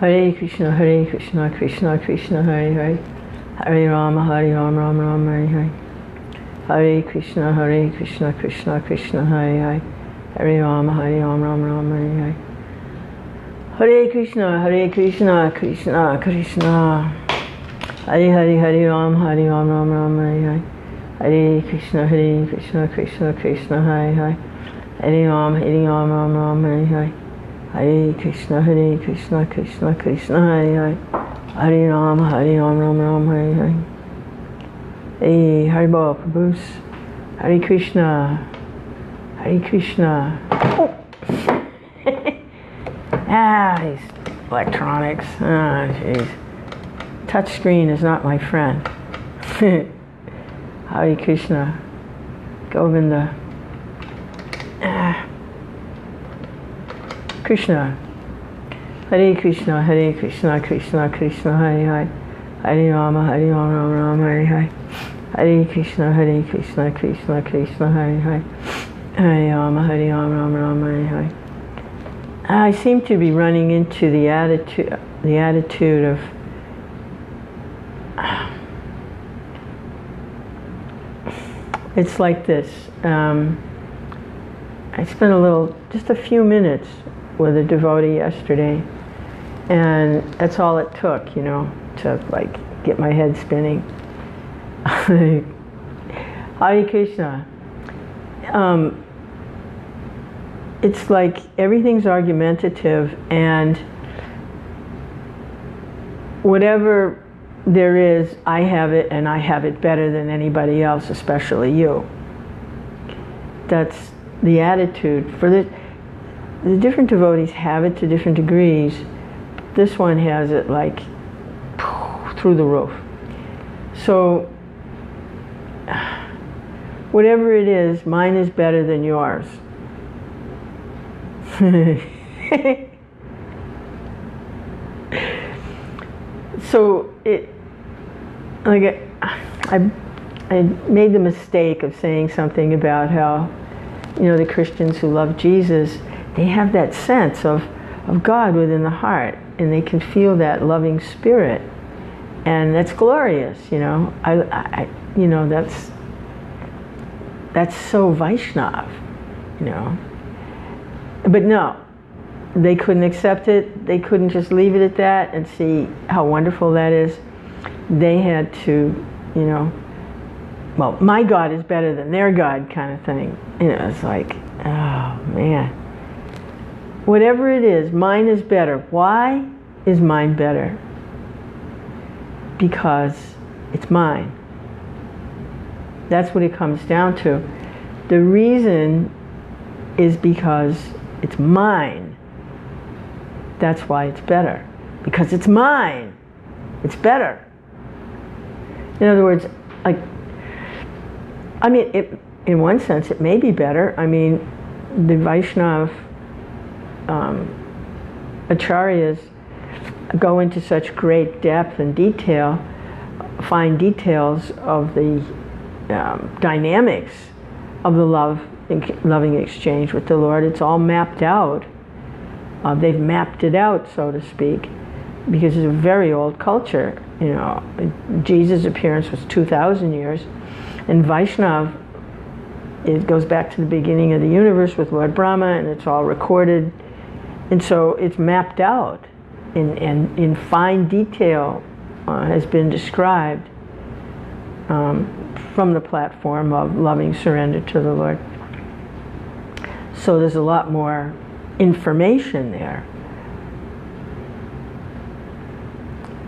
Hare Krishna, Krishna Krishna, Hare Hare. Hare Rama, Rama Hare Hare. Hare Krishna, Krishna Krishna, Hare Hare. Hare Rama, Rama Hare Hare. Hare Krishna, Krishna Krishna. Hare Hare, Hare Rama, Rama Hare Hare. Hare Krishna, Krishna Krishna, Hare Hare. Hare Rama, Rama Hare Hare. Hare Krishna, Krishna Krishna, Hare Hare. Hare Rama, Rama Hare Hare. Hey, Haribol, Prabhus. Hare Krishna, Krishna. Oh. These electronics. Ah, jeez. Touch screen is not my friend. Hare Krishna, Govinda. Krishna. Hare Krishna, Krishna Krishna, Hare Hare. Hare Rama, Rama Hare Hare. Hare Krishna, Krishna Krishna, Hare Hare. Hare Rama, Rama Hare Hare. I seem to be running into the attitude of it's like this. I spent just a few minutes with a devotee yesterday, and that's all it took, to get my head spinning. Hare Krishna. It's like everything's argumentative, and whatever there is, I have it, and I have it better than anybody else, especially you. That's the attitude. For the different devotees have it to different degrees. This one has it through the roof. So whatever it is, mine is better than yours. So I made the mistake of saying something about how, the Christians who love Jesus, they have that sense of God within the heart, and they can feel that loving spirit, and that's glorious. That's so Vaishnav, But no, they couldn't accept it. They couldn't just leave it at that and see how wonderful that is. They had to, well, my God is better than their God kind of thing. It's like, oh man. Whatever it is, mine is better. Why is mine better? Because it's mine. That's what it comes down to. The reason is because it's mine. That's why it's better. Because it's mine. It's better. In other words, in one sense, it may be better. The Vaishnav acharyas go into such great depth and detail, fine details of the dynamics of the loving exchange with the Lord. It's all mapped out. They've mapped it out, so to speak, because it's a very old culture. Jesus' appearance was 2,000 years, and Vaishnav, it goes back to the beginning of the universe with Lord Brahma, and it's all recorded, and so it's mapped out in fine detail, has been described from the platform of loving surrender to the Lord. So there's a lot more information there.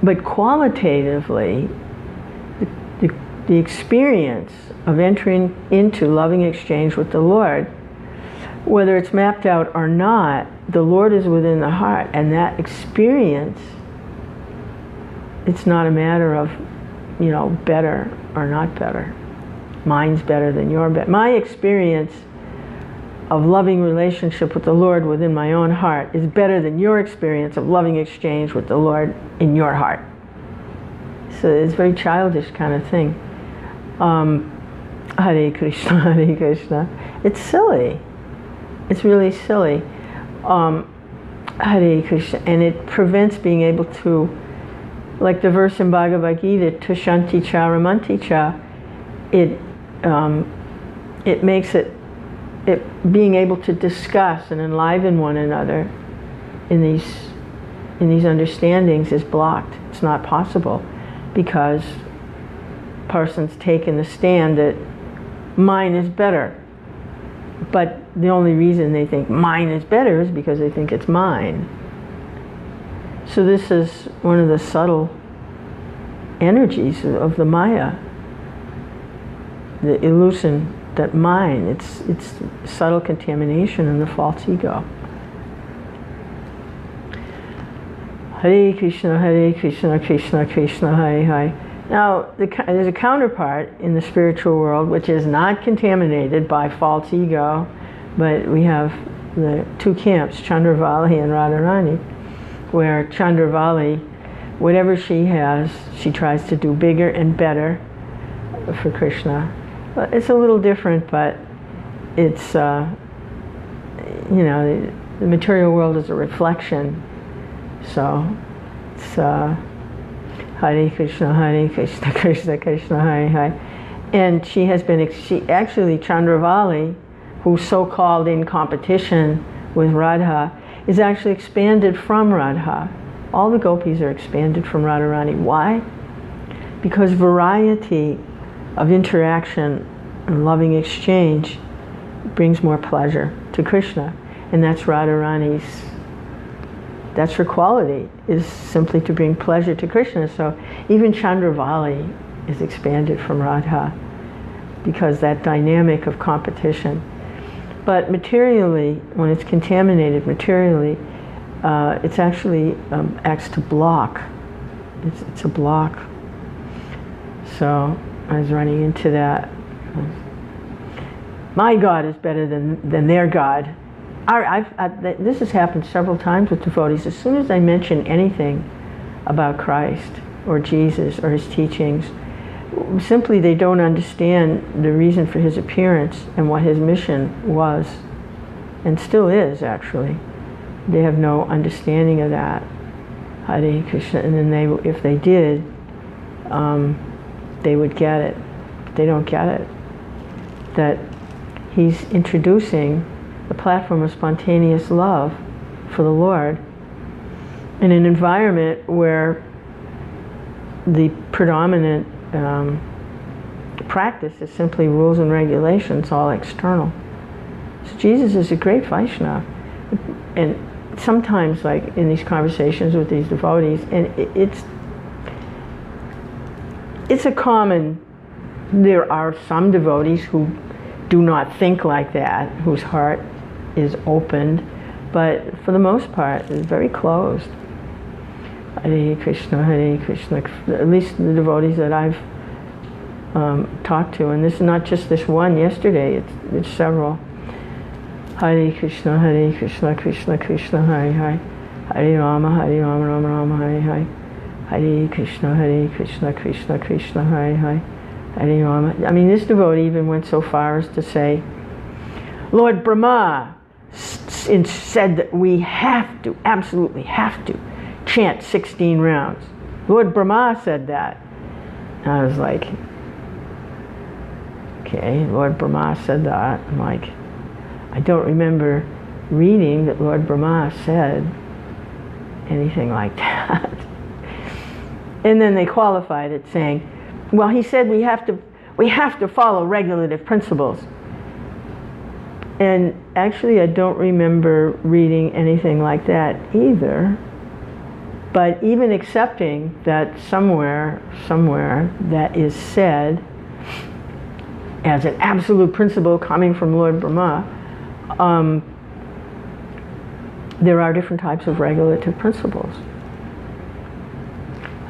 But qualitatively, the experience of entering into loving exchange with the Lord, whether it's mapped out or not, the Lord is within the heart, and that experience, it's not a matter of, better or not better. Mine's better than your better. My experience of loving relationship with the Lord within my own heart is better than your experience of loving exchange with the Lord in your heart. So it's a very childish kind of thing. Hare Krishna, Hare Krishna. It's silly. It's really silly. Hare Krishna. And it prevents being able to, like the verse in Bhagavad Gita, Tushanti cha ramanti cha, it makes it being able to discuss and enliven one another in these understandings is blocked. It's not possible because person's taken the stand that mine is better. But the only reason they think mine is better is because they think it's mine. So this is one of the subtle energies of the Maya, the illusion that mine, it's subtle contamination in the false ego. Hare Krishna, Krishna Krishna, Hare Hare. Now, there's a counterpart in the spiritual world which is not contaminated by false ego, but we have the two camps, Chandravali and Radharani, where Chandravali, whatever she has, she tries to do bigger and better for Krishna. It's a little different, but it's, the material world is a reflection. So it's Hare Krishna, Krishna Krishna, Hare Hare. And she actually, Chandravali, who's so-called in competition with Radha, is actually expanded from Radha. All the gopis are expanded from Radharani. Why? Because variety of interaction and loving exchange brings more pleasure to Krishna. And that's Radharani's, that's her quality, is simply to bring pleasure to Krishna. So even Chandravali is expanded from Radha because that dynamic of competition. But materially, when it's contaminated materially, it's actually acts to block. It's a block. So I was running into that. My God is better than their God. This has happened several times with devotees. As soon as I mention anything about Christ or Jesus or his teachings, simply they don't understand the reason for his appearance and what his mission was, and still is actually. They have no understanding of that. Hare Krishna. And then if they did, they would get it. But they don't get it. That he's introducing the platform of spontaneous love for the Lord in an environment where the predominant practice is simply rules and regulations, all external. So Jesus is a great Vaishnava. And sometimes, like in these conversations with these devotees, and it's a common, there are some devotees who do not think like that, whose heart is opened, but for the most part, it's very closed. Hare Krishna, at least the devotees that I've talked to, and this is not just this one yesterday, it's several. Hare Krishna, Krishna Krishna, Hare Hare. Hare Rama, Rama Rama, Hare Hare. Hare Krishna, Krishna Krishna, Hare Hare. Hare Rama. I mean, this devotee even went so far as to say, Lord Brahma said that we absolutely have to chant 16 rounds. Lord Brahma said that. And I was like, okay, Lord Brahma said that. I'm like, I don't remember reading that Lord Brahma said anything like that. And then they qualified it saying, well, he said we have to follow regulative principles. And actually, I don't remember reading anything like that either. But even accepting that somewhere that is said as an absolute principle coming from Lord Brahma, there are different types of regulative principles.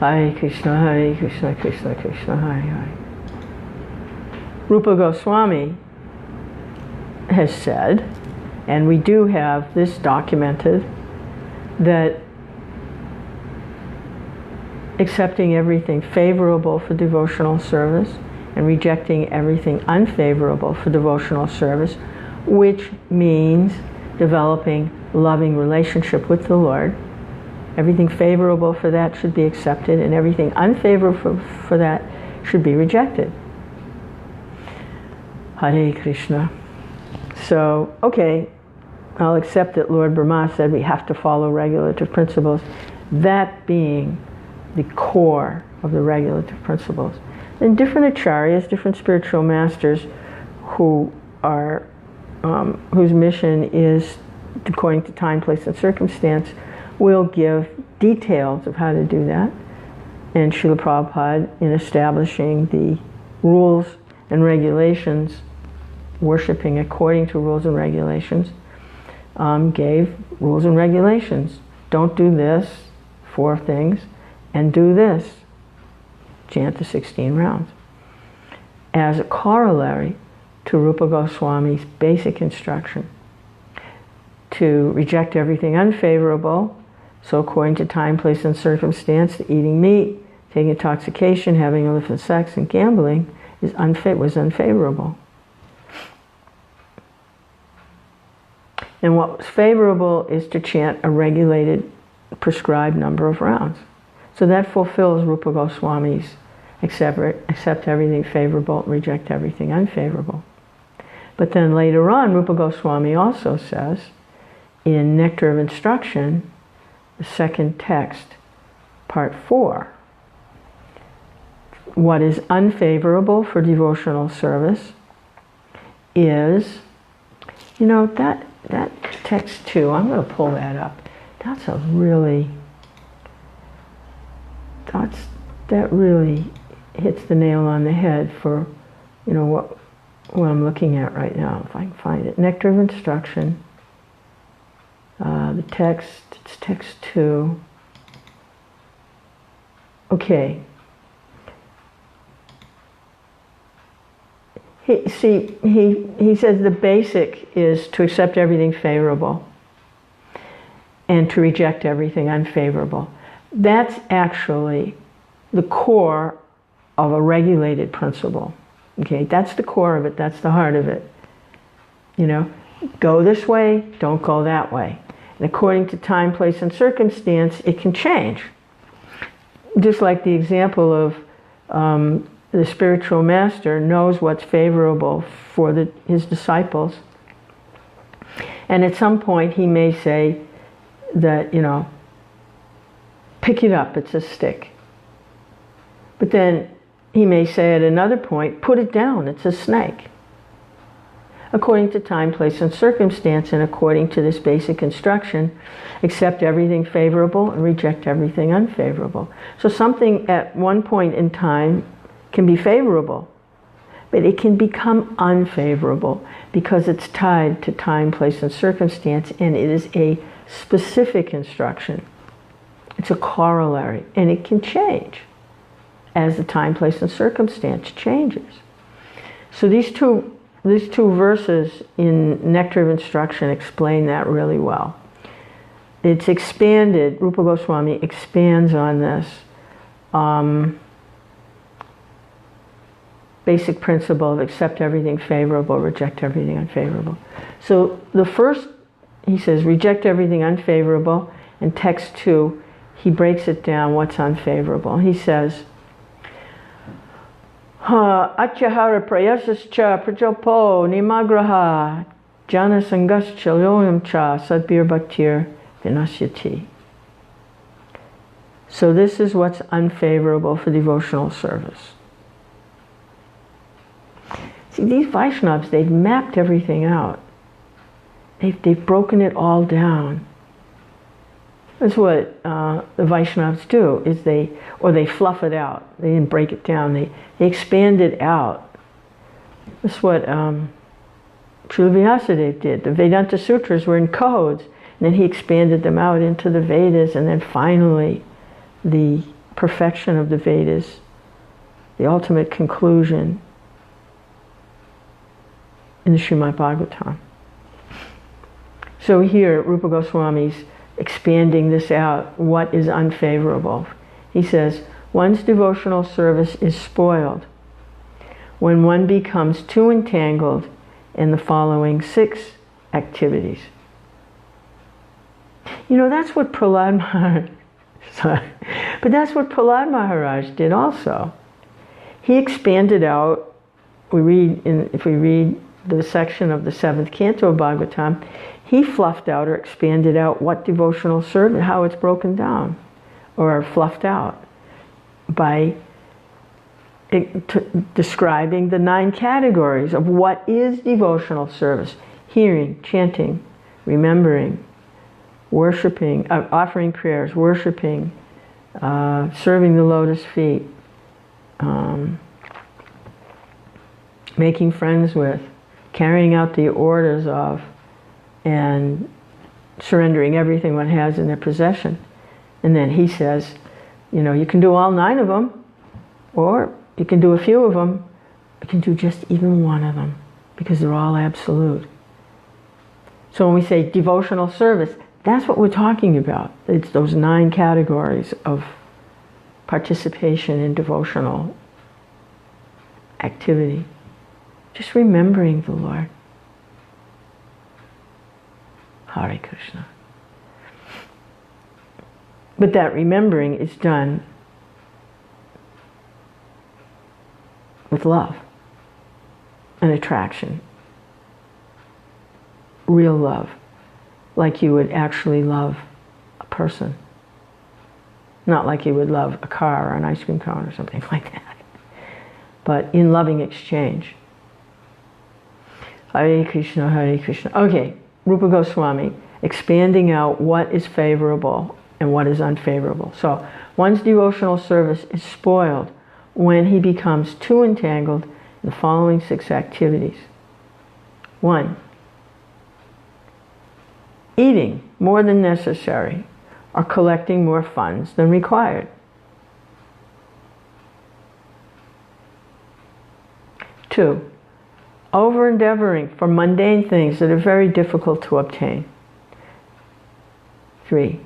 Hare Krishna, Krishna Krishna, Hare Hare. Rupa Goswami has said, and we do have this documented, that accepting everything favorable for devotional service and rejecting everything unfavorable for devotional service, which means developing loving relationship with the Lord. Everything favorable for that should be accepted, and everything unfavorable for that should be rejected. Hare Krishna. So, okay, I'll accept that Lord Brahma said we have to follow regulative principles, that being the core of the regulative principles. And different acharyas, different spiritual masters who are, whose mission is, according to time, place, and circumstance, will give details of how to do that. And Srila Prabhupada, in establishing the rules and regulations, worshipping according to rules and regulations, gave rules and regulations. Don't do this, 4 things, and do this. Chant the 16 rounds. As a corollary to Rupa Goswami's basic instruction to reject everything unfavorable, so according to time, place, and circumstance, eating meat, taking intoxication, having illicit sex, and gambling was unfavorable. And what was favorable is to chant a regulated, prescribed number of rounds. So that fulfills Rupa Goswami's accept everything favorable, reject everything unfavorable. But then later on, Rupa Goswami also says, in Nectar of Instruction, the second text, part 4, what is unfavorable for devotional service is, you know, that text 2, I'm going to pull that up. That's a really, that really hits the nail on the head for, you know, what I'm looking at right now, if I can find it. Nectar of Instruction, the text, it's text 2. Okay. He says the basic is to accept everything favorable and to reject everything unfavorable. That's actually the core of a regulated principle. Okay, that's the core of it, that's the heart of it. You know, go this way, don't go that way. And according to time, place, and circumstance, it can change. Just like the example of the spiritual master knows what's favorable for his disciples. And at some point he may say that, you know, pick it up, it's a stick. But then he may say at another point, put it down, it's a snake. According to time, place, and circumstance, and according to this basic instruction, accept everything favorable and reject everything unfavorable. So something at one point in time can be favorable, but it can become unfavorable because it's tied to time, place, and circumstance, and it is a specific instruction. It's a corollary, and it can change as the time, place, and circumstance changes. So these two verses in Nectar of Instruction explain that really well. It's expanded, Rupa Goswami expands on this basic principle of accept everything favorable, reject everything unfavorable. So the first, he says, reject everything unfavorable, and text 2, he breaks it down, what's unfavorable. He says, Atyahara prayasascha prajalpo nimagraha jana sangascha yoyam cha sadbir bhaktir vinasyati. So this is what's unfavorable for devotional service. See, these Vaishnavas, they've mapped everything out. They've broken it all down. That's what the Vaishnavas do, is they fluff it out. They didn't break it down. They expand it out. That's what Srila Vyasadeva did. The Vedanta Sutras were in codes, and then he expanded them out into the Vedas, and then finally the perfection of the Vedas, the ultimate conclusion in the Srimad Bhagavatam. So here, Rupa Goswami's expanding this out, what is unfavorable. He says, one's devotional service is spoiled when one becomes too entangled in the following 6 activities. You know, that's what Prahlad Maharaj, sorry, but that's what Prahlad Maharaj did also. He expanded out, if we read the section of the 7th canto of Bhagavatam, he fluffed out or expanded out what devotional service, how it's broken down or fluffed out by describing the 9 categories of what is devotional service: hearing, chanting, remembering, worshiping, offering prayers, worshiping, serving the lotus feet, making friends with, carrying out the orders of, and surrendering everything one has in their possession. And then he says, you know, you can do all 9 of them, or you can do a few of them, you can do just even one of them, because they're all absolute. So when we say devotional service, that's what we're talking about. It's those 9 categories of participation in devotional activity. Just remembering the Lord. Hare Krishna. But that remembering is done with love and attraction. Real love. Like you would actually love a person. Not like you would love a car or an ice cream cone or something like that. But in loving exchange. Hare Krishna, Hare Krishna. Okay, Rupa Goswami, expanding out what is favorable and what is unfavorable. So, one's devotional service is spoiled when he becomes too entangled in the following 6 activities. 1. Eating more than necessary or collecting more funds than required. 2. Over-endeavoring for mundane things that are very difficult to obtain. 3.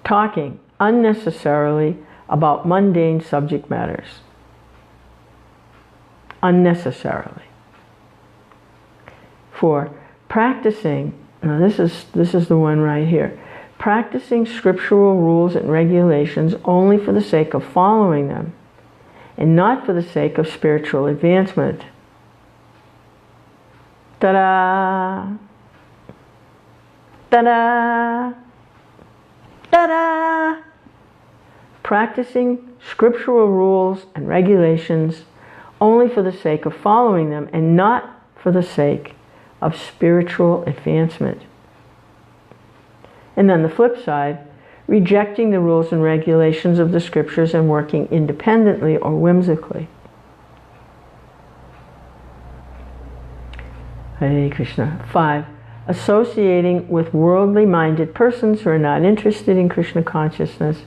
Talking unnecessarily about mundane subject matters. Unnecessarily. 4. Practicing, now this is the one right here, practicing scriptural rules and regulations only for the sake of following them and not for the sake of spiritual advancement. Ta-da! Ta-da! Ta-da! Practicing scriptural rules and regulations only for the sake of following them and not for the sake of spiritual advancement. And then the flip side, rejecting the rules and regulations of the scriptures and working independently or whimsically. Hare Krishna. 5. Associating with worldly-minded persons who are not interested in Krishna consciousness.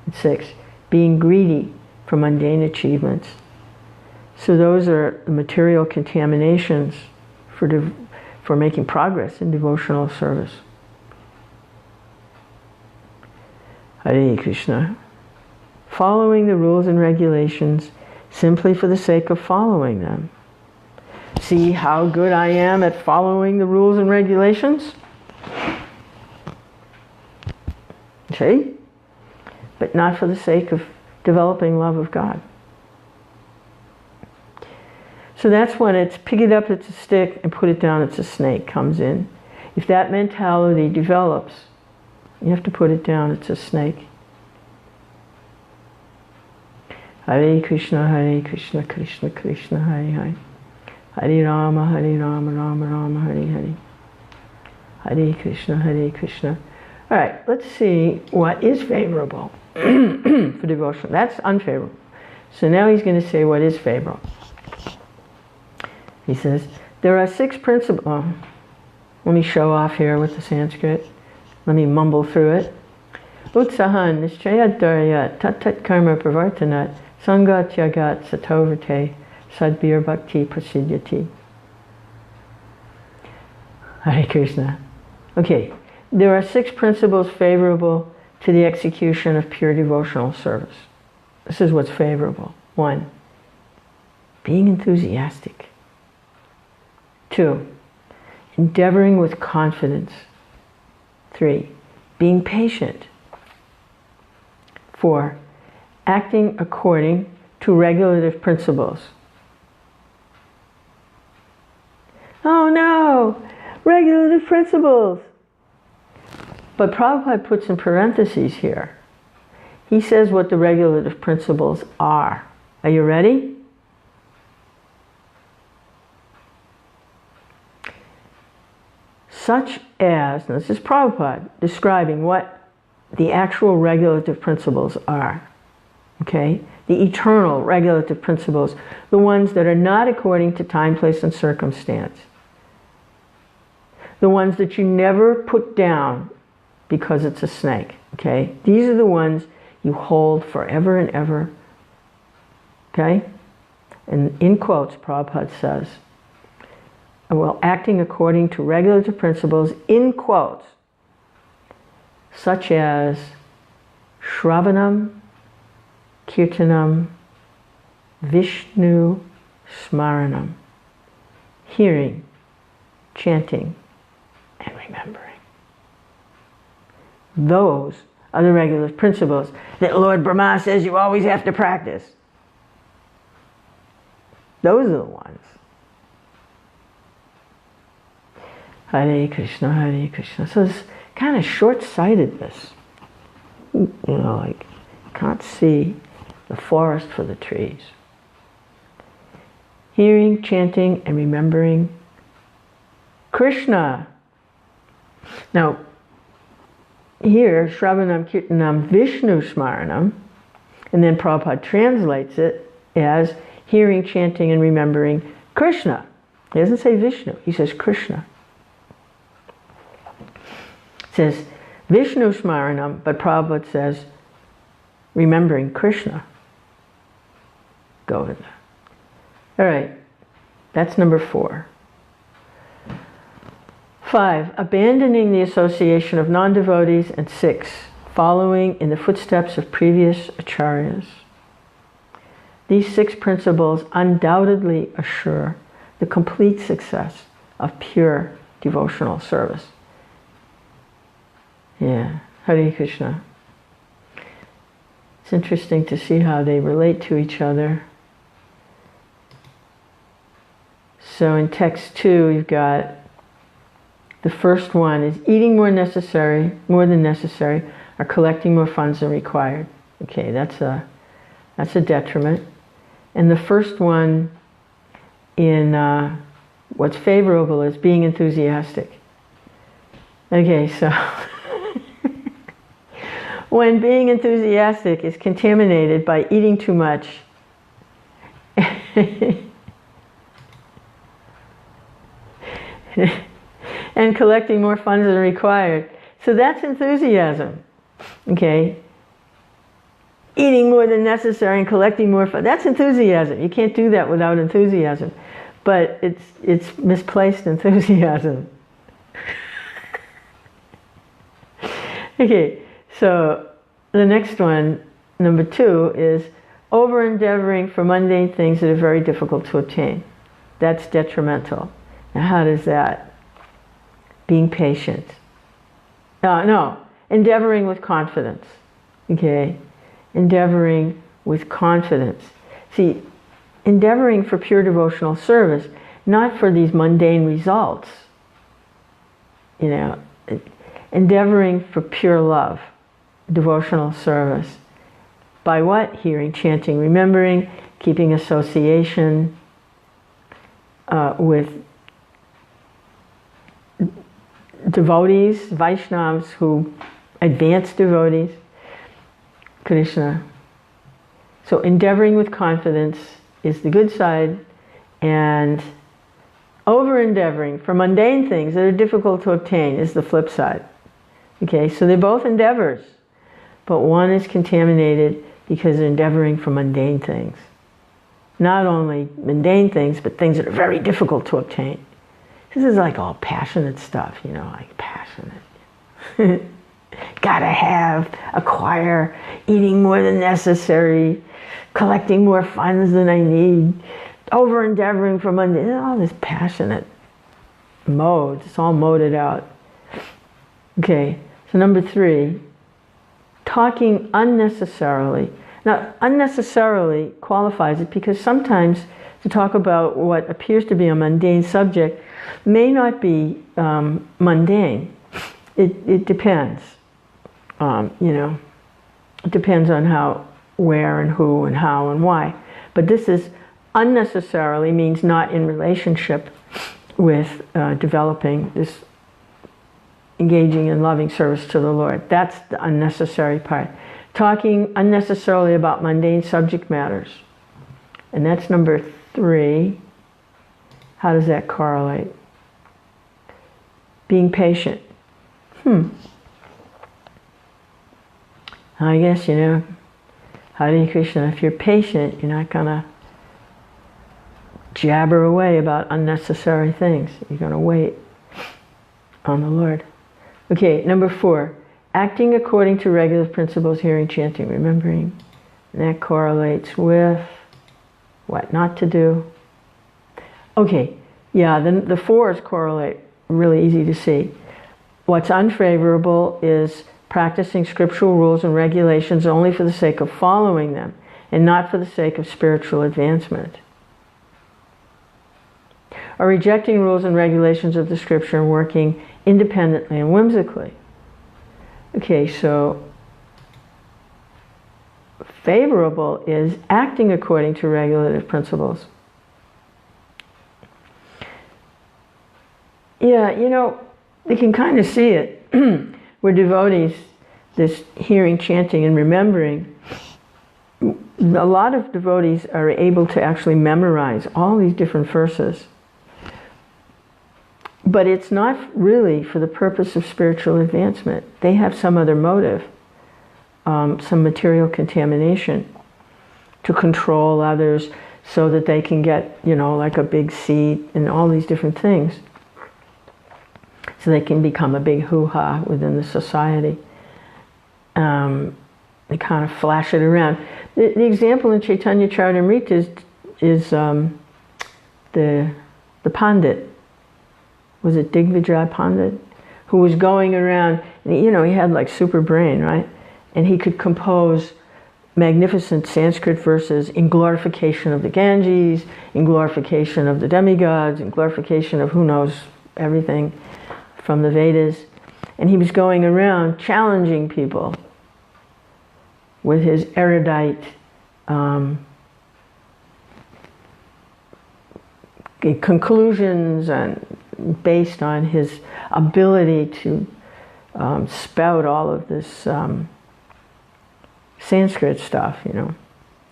And 6. Being greedy for mundane achievements. So those are the material contaminations for making progress in devotional service. Hare Krishna. Following the rules and regulations simply for the sake of following them. See how good I am at following the rules and regulations? See? But not for the sake of developing love of God. So that's when it's pick it up, it's a stick, and put it down, it's a snake, comes in. If that mentality develops, you have to put it down, it's a snake. Hare Krishna, Hare Krishna, Krishna Krishna, Hare Hare. Hare Rama, Rama Rama, Hare Hare. Hare Krishna, Hare Krishna. All right, let's see what is favorable for devotion. That's unfavorable. So now he's going to say what is favorable. He says, there are 6 principles. Oh, let me show off here with the Sanskrit. Let me mumble through it. Utsahan nischayadharya tat karma pravartanat sangat yagat satovate sadbir bhakti prasidyati. Hare Krishna. Okay, there are 6 principles favorable to the execution of pure devotional service. This is what's favorable. 1, being enthusiastic. 2, endeavoring with confidence. 3, being patient. 4, acting according to regulative principles. Oh no, regulative principles. But Prabhupada puts in parentheses here. He says what the regulative principles are. Are you ready? Such as, and this is Prabhupada describing what the actual regulative principles are. Okay? The eternal regulative principles, the ones that are not according to time, place, and circumstance. The ones that you never put down because it's a snake. Okay? These are the ones you hold forever and ever. Okay? And in quotes, Prabhupada says, well, acting according to regulative principles, in quotes, such as Shravanam, Kirtanam, Vishnu Smaranam, hearing, chanting, and remembering. Those are the regulative principles that Lord Brahma says you always have to practice. Those are the ones. Hare Krishna, Hare Krishna. So it's kind of short-sightedness. You know, like, can't see the forest for the trees. Hearing, chanting, and remembering Krishna. Now, here, Shravanam, Kirtanam, Vishnu Smaranam, and then Prabhupada translates it as hearing, chanting, and remembering Krishna. He doesn't say Vishnu, he says Krishna. It says Vishnu Smaranam, but Prabhupada says remembering Krishna. Govinda. All right, that's number 4. 5, abandoning the association of non-devotees, and 6, following in the footsteps of previous acharyas. These 6 principles undoubtedly assure the complete success of pure devotional service. Yeah, Hare Krishna. It's interesting to see how they relate to each other. So in text 2, you've got the first one is eating more than necessary, or collecting more funds than required. Okay, that's a detriment. And the first one in what's favorable is being enthusiastic. Okay, so when being enthusiastic is contaminated by eating too much and collecting more funds than required. So that's enthusiasm. Okay? Eating more than necessary and collecting more funds. That's enthusiasm. You can't do that without enthusiasm. But it's misplaced enthusiasm. Okay, so the next one, number 2, is over-endeavoring for mundane things that are very difficult to obtain. That's detrimental. Now how does that? Being patient. No, endeavoring with confidence. Okay? Endeavoring with confidence. See, endeavoring for pure devotional service, not for these mundane results. You know, endeavoring for pure love, devotional service. By what? Hearing, chanting, remembering, keeping association with devotees, Vaishnavas, who advanced devotees, Krishna. So endeavoring with confidence is the good side, and over-endeavoring for mundane things that are difficult to obtain is the flip side. Okay, so they're both endeavors, but one is contaminated because they're endeavoring for mundane things. Not only mundane things, but things that are very difficult to obtain. This is like all passionate stuff, you know, like passionate. Gotta have, acquire, eating more than necessary, collecting more funds than I need, over-endeavoring for mundane, all this passionate mode. It's all moded out. Okay, So number 3, talking unnecessarily. Now, unnecessarily qualifies it because sometimes to talk about what appears to be a mundane subject may not be mundane. It depends. It depends on how, where, and who, and how, and why. But this is unnecessarily means not in relationship with developing this, engaging in loving service to the Lord. That's the unnecessary part. Talking unnecessarily about mundane subject matters. And that's number 3. How does that correlate? Being patient. I guess, Hare Krishna, if you're patient, you're not going to jabber away about unnecessary things. You're going to wait on the Lord. Okay, number 4, acting according to regular principles, hearing, chanting, remembering. And that correlates with what not to do. Okay, yeah, then the 4s correlate, really easy to see. What's unfavorable is practicing scriptural rules and regulations only for the sake of following them and not for the sake of spiritual advancement. Or rejecting rules and regulations of the scripture and working independently and whimsically. Okay, so favorable is acting according to regulative principles. Yeah, you can kind of see it. Where devotees, this hearing, chanting, and remembering, a lot of devotees are able to actually memorize all these different verses. But it's not really for the purpose of spiritual advancement. They have some other motive, some material contamination, to control others so that they can get, like a big seat and all these different things. So they can become a big hoo-ha within the society. They kind of flash it around. The example in Chaitanya Charitamrita is the Pandit. Was it Digvijay Pandit? Who was going around, and he had like super brain, right? And he could compose magnificent Sanskrit verses in glorification of the Ganges, in glorification of the demigods, in glorification of who knows everything from the Vedas. And he was going around challenging people with his erudite conclusions and based on his ability to spout all of this Sanskrit stuff,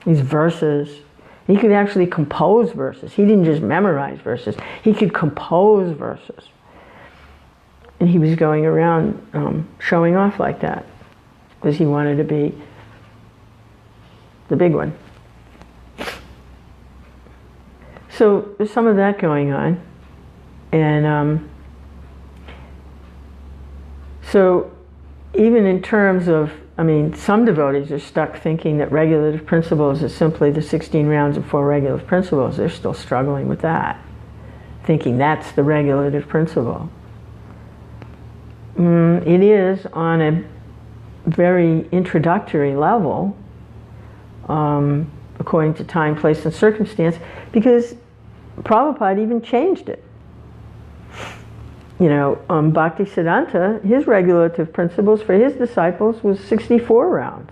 these verses. He could actually compose verses. He didn't just memorize verses. He could compose verses. And he was going around showing off like that because he wanted to be the big one. So there's some of that going on. And so even in terms of, some devotees are stuck thinking that regulative principles is simply the 16 rounds of 4 regulative principles. They're still struggling with that, thinking that's the regulative principle. It is on a very introductory level, according to time, place, and circumstance, because Prabhupada even changed it. Bhaktisiddhanta, his regulative principles for his disciples was 64 rounds.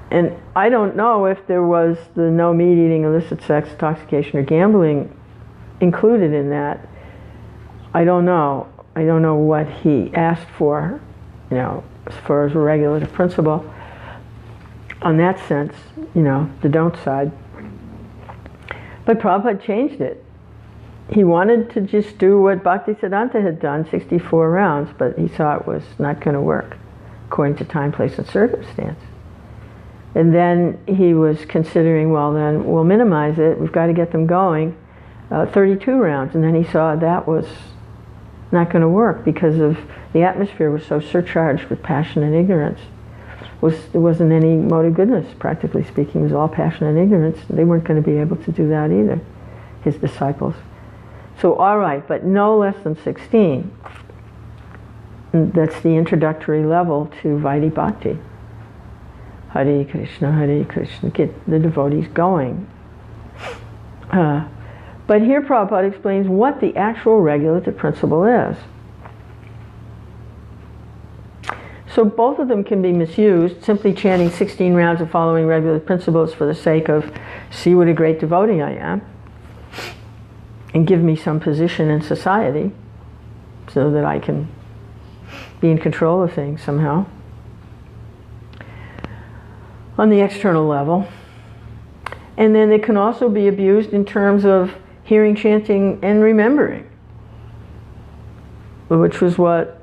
And I don't know if there was the no meat eating, illicit sex, intoxication, or gambling included in that. I don't know. I don't know what he asked for, as far as a regulative principle. On that sense, the don't side. But Prabhupada changed it. He wanted to just do what Bhaktisiddhanta had done, 64 rounds, but he saw it was not going to work, according to time, place, and circumstance. And then he was considering, well, then we'll minimize it. We've got to get them going. 32 rounds. And then he saw that was not going to work because of the atmosphere was so surcharged with passion and ignorance. There wasn't any mode of goodness, practically speaking. It was all passion and ignorance. They weren't going to be able to do that either, his disciples. So all right, but no less than 16. That's the introductory level to Vaidhi Bhakti. Hare Krishna, get the devotees going. But here Prabhupada explains what the actual regulative principle is. So both of them can be misused. Simply chanting 16 rounds of following regulative principles for the sake of, see what a great devotee I am, and give me some position in society so that I can be in control of things somehow. On the external level. And then it can also be abused in terms of hearing, chanting, and remembering, which was what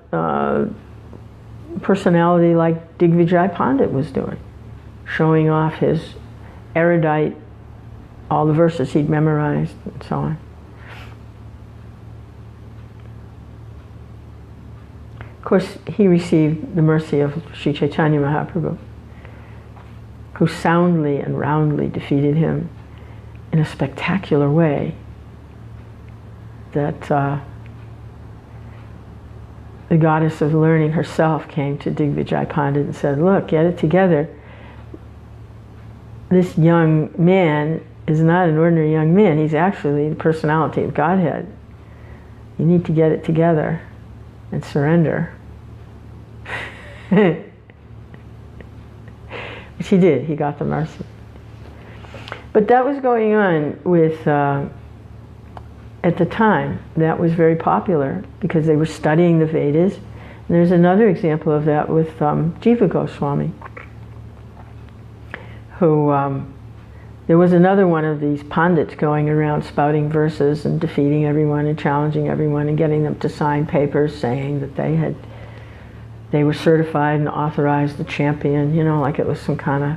personality like Digvijay Pandit was doing, showing off his erudite, all the verses he'd memorized, and so on. Of course, he received the mercy of Sri Chaitanya Mahaprabhu, who soundly and roundly defeated him in a spectacular way that the goddess of learning herself came to Digvijay Pandit and said, look, get it together. This young man is not an ordinary young man. He's actually the personality of Godhead. You need to get it together and surrender. Which he did. He got the mercy. But that was going on with, at the time, that was very popular because they were studying the Vedas. And there's another example of that with Jiva Goswami, who, there was another one of these pandits going around spouting verses and defeating everyone and challenging everyone and getting them to sign papers saying that they were certified and authorized the champion, you know, like it was some kind of,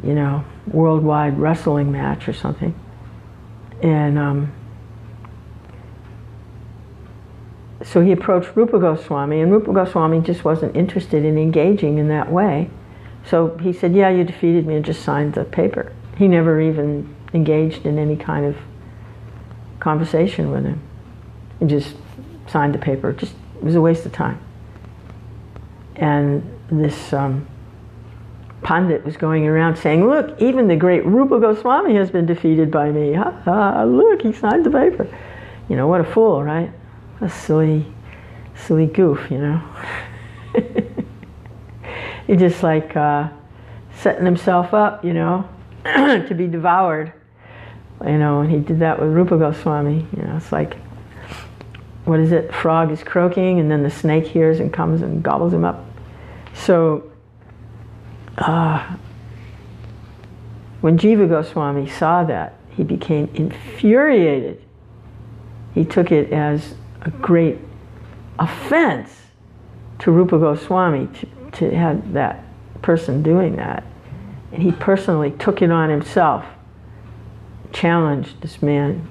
you know, worldwide wrestling match or something. And so he approached Rupa Goswami, and Rupa Goswami just wasn't interested in engaging in that way. So he said, yeah, you defeated me, and just signed the paper. He never even engaged in any kind of conversation with him. He just signed the paper. It was a waste of time. And this Pandit was going around saying, look, even the great Rupa Goswami has been defeated by me. Ha, ha, look, he signed the paper. You know, what a fool, right? A silly goof, you know. He just like setting himself up, you know, to be devoured. You know, and he did that with Rupa Goswami. You know, it's like, what is it? Frog is croaking, and then the snake hears and comes and gobbles him up. So, when Jiva Goswami saw that, he became infuriated. He took it as a great offense to Rupa Goswami to have that person doing that. And he personally took it on himself, challenged this man,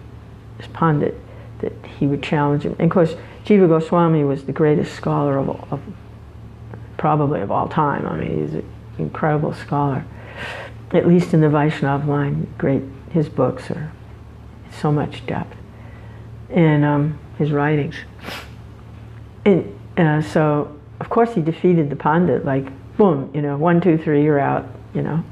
this Pandit, that he would challenge him. And of course, Jiva Goswami was the greatest scholar of probably of all time. I mean, he's an incredible scholar, at least in the Vaishnava line. Great, his books are so much depth, and his writings. And so, of course, he defeated the Pandit, like, boom, you know, 1, 2, 3, you're out, you know.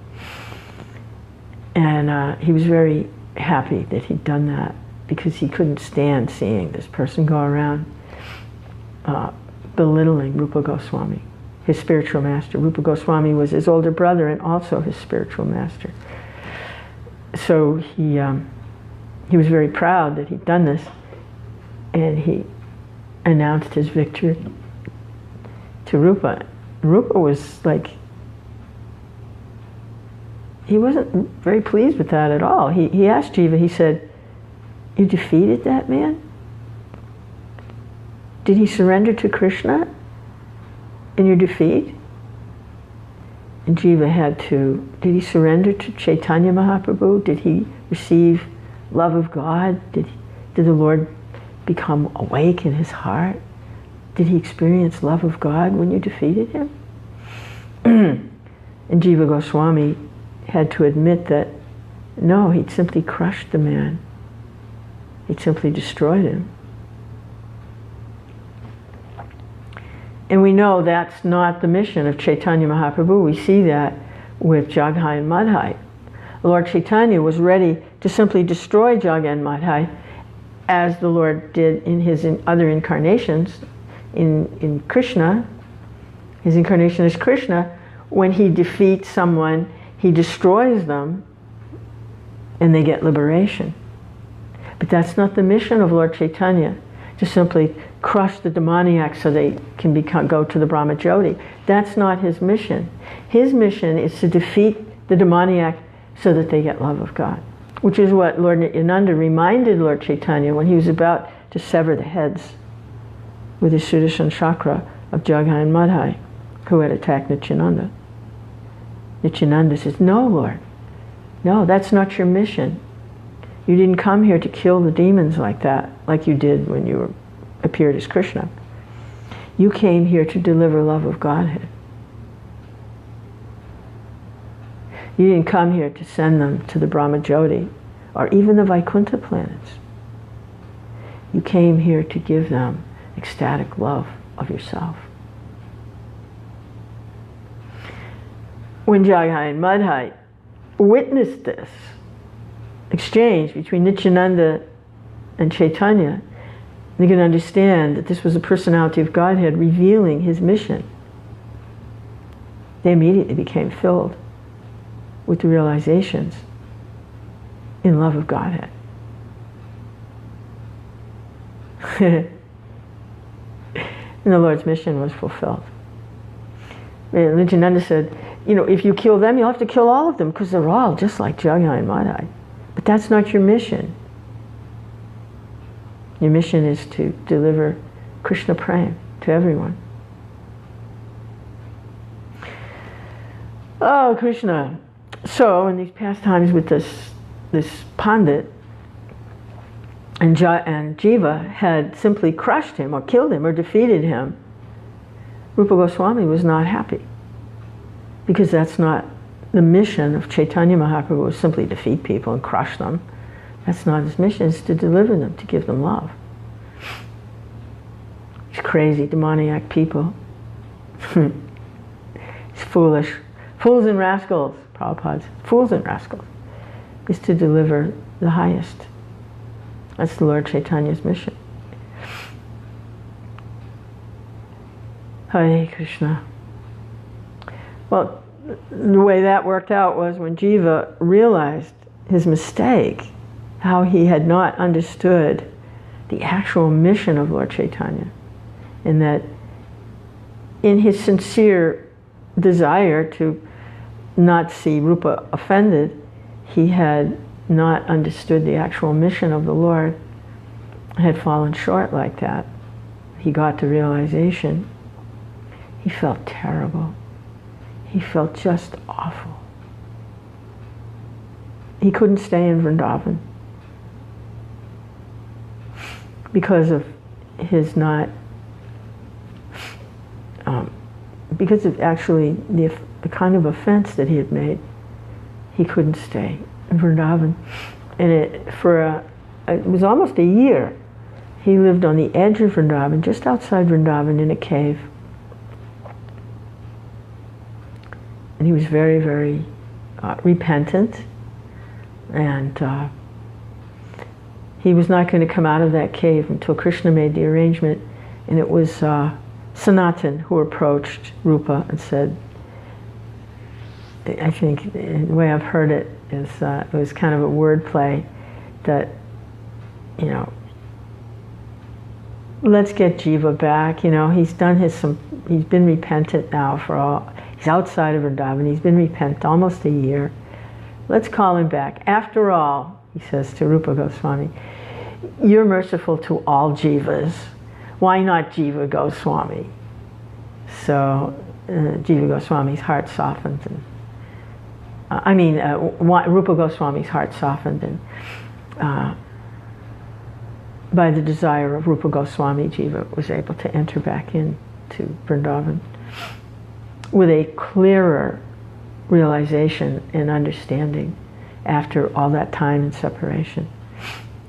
And he was very happy that he'd done that, because he couldn't stand seeing this person go around belittling Rupa Goswami, his spiritual master. Rupa Goswami was his older brother and also his spiritual master. So he was very proud that he'd done this, and he announced his victory to Rupa. Rupa was like, he wasn't very pleased with that at all. He asked Jiva, he said, you defeated that man? Did he surrender to Krishna in your defeat? And Jiva had to, did he surrender to Chaitanya Mahaprabhu? Did he receive love of God? Did the Lord become awake in his heart? Did he experience love of God when you defeated him? And Jiva Goswami had to admit that no, he'd simply crushed the man. He'd simply destroyed him. And we know that's not the mission of Chaitanya Mahaprabhu. We see that with Jagai and Madhai. Lord Chaitanya was ready to simply destroy Jagai and Madhai, as the Lord did in his other incarnations. In Krishna, his incarnation as Krishna, when he defeats someone, he destroys them and they get liberation. But that's not the mission of Lord Chaitanya, to simply crush the demoniac so they can go to the Brahma Jyoti. That's not his mission. His mission is to defeat the demoniac so that they get love of God, which is what Lord Nityananda reminded Lord Chaitanya when he was about to sever the heads with his Sudarshan chakra of Jagai and Madhai, who had attacked Nityananda. Nityananda says, "No, Lord, no, that's not your mission. You didn't come here to kill the demons like that, like you did when you appeared as Krishna. You came here to deliver love of Godhead. You didn't come here to send them to the Brahma Jyoti or even the Vaikuntha planets. You came here to give them ecstatic love of yourself." When Jagai and Madhai witnessed this exchange between Nityananda and Chaitanya, they can understand that this was a personality of Godhead revealing his mission. They immediately became filled with the realizations in love of Godhead. And the Lord's mission was fulfilled. And Nityananda said, if you kill them, you'll have to kill all of them, because they're all just like Jagai and Madhai. But that's not your mission. Your mission is to deliver Krishna Prem to everyone. Oh, Krishna. So, in these pastimes with this Pandit, and Jiva had simply crushed him, or killed him, or defeated him, Rupa Goswami was not happy. Because that's not the mission of Chaitanya Mahaprabhu, was simply defeat people and crush them. That's not his mission. It's to deliver them, to give them love. These crazy, demoniac people. It's foolish. Fools and rascals, Prabhupada. Fools and rascals. Is to deliver the highest. That's the Lord Chaitanya's mission. Hare Krishna. Well, the way that worked out was when Jiva realized his mistake, how he had not understood the actual mission of Lord Chaitanya, and that in his sincere desire to not see Rupa offended, he had not understood the actual mission of the Lord, had fallen short like that. He got to realization. He felt terrible. He felt just awful. He couldn't stay in Vrindavan because of his because of actually the kind of offense that he had made. He couldn't stay in Vrindavan. And it was almost a year. He lived on the edge of Vrindavan, just outside Vrindavan, in a cave. And he was very, very repentant, and he was not going to come out of that cave until Krishna made the arrangement. And it was Sanatan who approached Rupa and said, I think the way I've heard it is, it was kind of a wordplay that, let's get Jiva back. He's done he's been repentant now he's outside of Vrindavan. He's been repentant almost a year. Let's call him back. After all, he says to Rupa Goswami, you're merciful to all Jivas. Why not Jiva Goswami? So Jiva Goswami's heart softened. Rupa Goswami's heart softened, and by the desire of Rupa Goswami, Jiva was able to enter back into Vrindavan with a clearer realization and understanding after all that time in separation.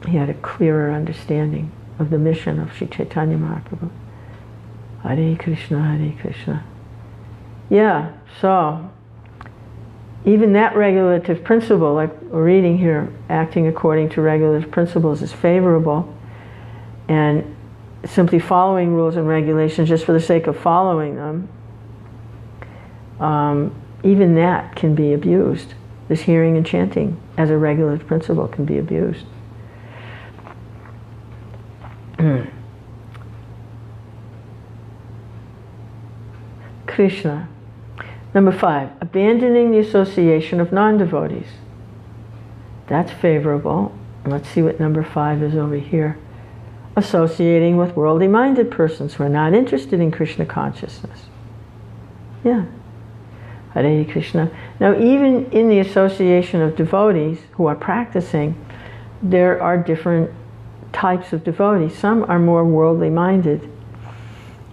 He had a clearer understanding of the mission of Sri Chaitanya Mahaprabhu. Hare Krishna, Hare Krishna. Yeah, so even that regulative principle, like we're reading here, acting according to regulative principles is favorable, and simply following rules and regulations just for the sake of following them, even that can be abused. This hearing and chanting as a regulative principle can be abused. Krishna. Number 5, abandoning the association of non-devotees. That's favorable. Let's see what number 5 is over here. Associating with worldly-minded persons who are not interested in Krishna consciousness. Yeah. Hare Krishna. Now, even in the association of devotees who are practicing, there are different types of devotees. Some are more worldly-minded,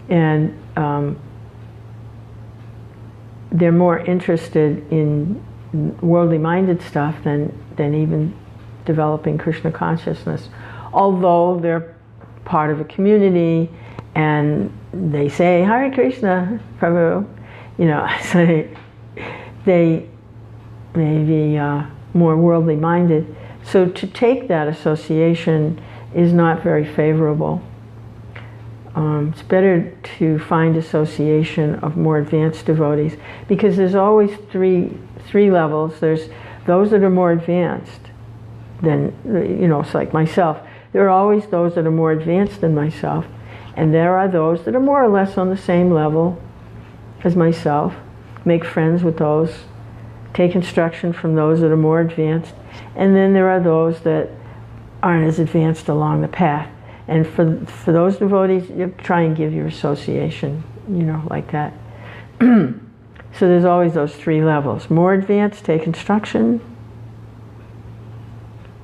and they're more interested in worldly-minded stuff than even developing Krishna consciousness. Although they're part of a community and they say, Hare Krishna, Prabhu, so they may be more worldly-minded. So to take that association is not very favorable. It's better to find association of more advanced devotees, because there's always three levels. There's those that are more advanced than, it's like myself. There are always those that are more advanced than myself, and there are those that are more or less on the same level as myself. Make friends with those, take instruction from those that are more advanced, and then there are those that aren't as advanced along the path. And for those devotees, you try and give your association, like that. So there's always those 3 levels. More advanced, take instruction,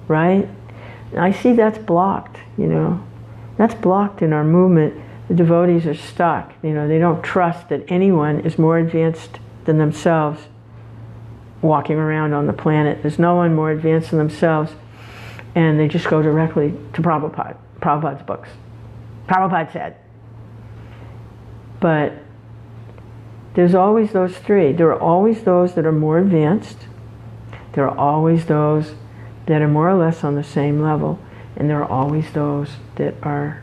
right? I see that's blocked, That's blocked in our movement. The devotees are stuck. They don't trust that anyone is more advanced than themselves walking around on the planet. There's no one more advanced than themselves. And they just go directly to Prabhupada's books. Prabhupada said. But there's always those 3. There are always those that are more advanced. There are always those that are more or less on the same level. And there are always those that are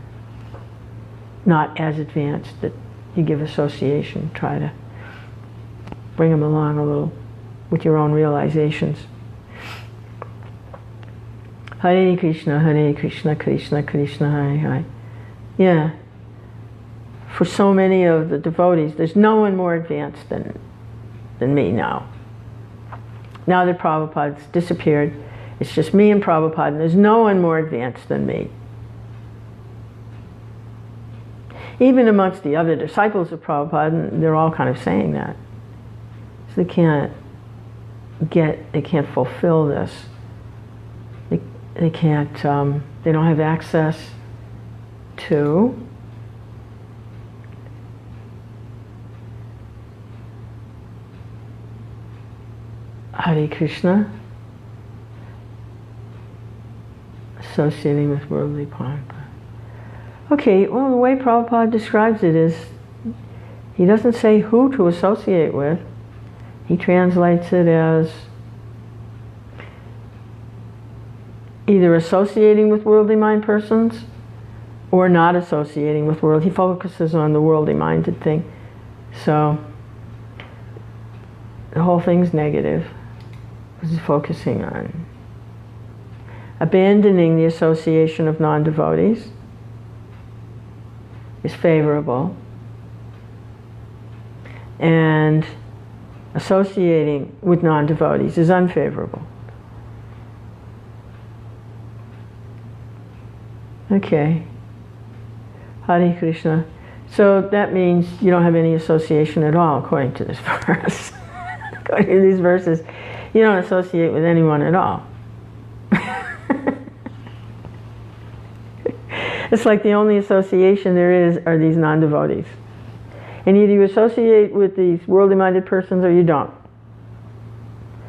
not as advanced, that you give association, try to bring them along a little with your own realizations. Hare Krishna, Krishna Krishna, Hare Hare. Yeah. For so many of the devotees, there's no one more advanced than me now. Now that Prabhupada's disappeared, it's just me and Prabhupada, and there's no one more advanced than me. Even amongst the other disciples of Prabhupada, they're all kind of saying that. So they can't fulfill this. They can't, they don't have access to Hare Krishna, associating with worldly karma. Okay, well, the way Prabhupada describes it is, he doesn't say who to associate with. He translates it as either associating with worldly mind persons or not associating with world. He focuses on the worldly minded thing. So the whole thing's negative. He's focusing on abandoning the association of non-devotees is favorable, and associating with non-devotees is unfavorable. Okay. Hare Krishna. So that means you don't have any association at all, according to this verse. According to these verses, you don't associate with anyone at all. It's like the only association there is are these non-devotees. And either you associate with these worldly-minded persons or you don't.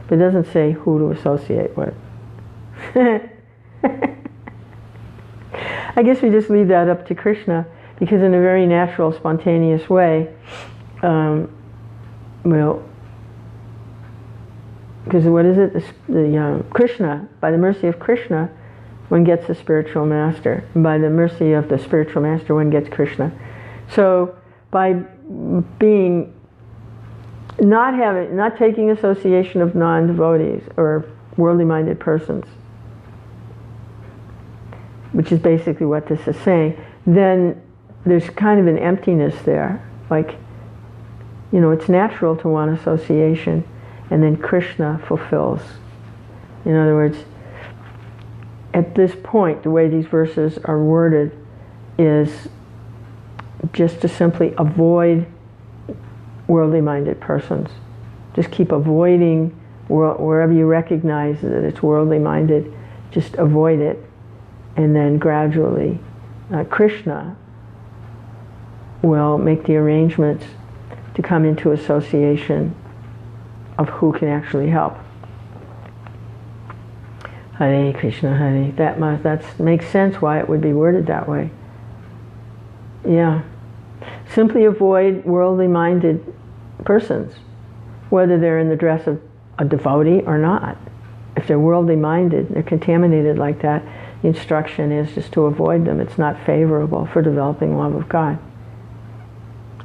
But it doesn't say who to associate with. I guess we just leave that up to Krishna, because in a very natural, spontaneous way, well, because what is it? The Krishna, by the mercy of Krishna, one gets the spiritual master. And by the mercy of the spiritual master, one gets Krishna. So by being not taking association of non-devotees or worldly-minded persons, which is basically what this is saying, then there's kind of an emptiness there. Like, it's natural to want association, and then Krishna fulfills. In other words, at this point, the way these verses are worded is just to simply avoid worldly-minded persons. Just keep avoiding wherever you recognize that it's worldly-minded, just avoid it. And then gradually, Krishna will make the arrangements to come into association of who can actually help. Hare Krishna, Hare. That makes sense why it would be worded that way. Yeah. Simply avoid worldly-minded persons, whether they're in the dress of a devotee or not. If they're worldly-minded, they're contaminated like that, the instruction is just to avoid them. It's not favorable for developing love of God.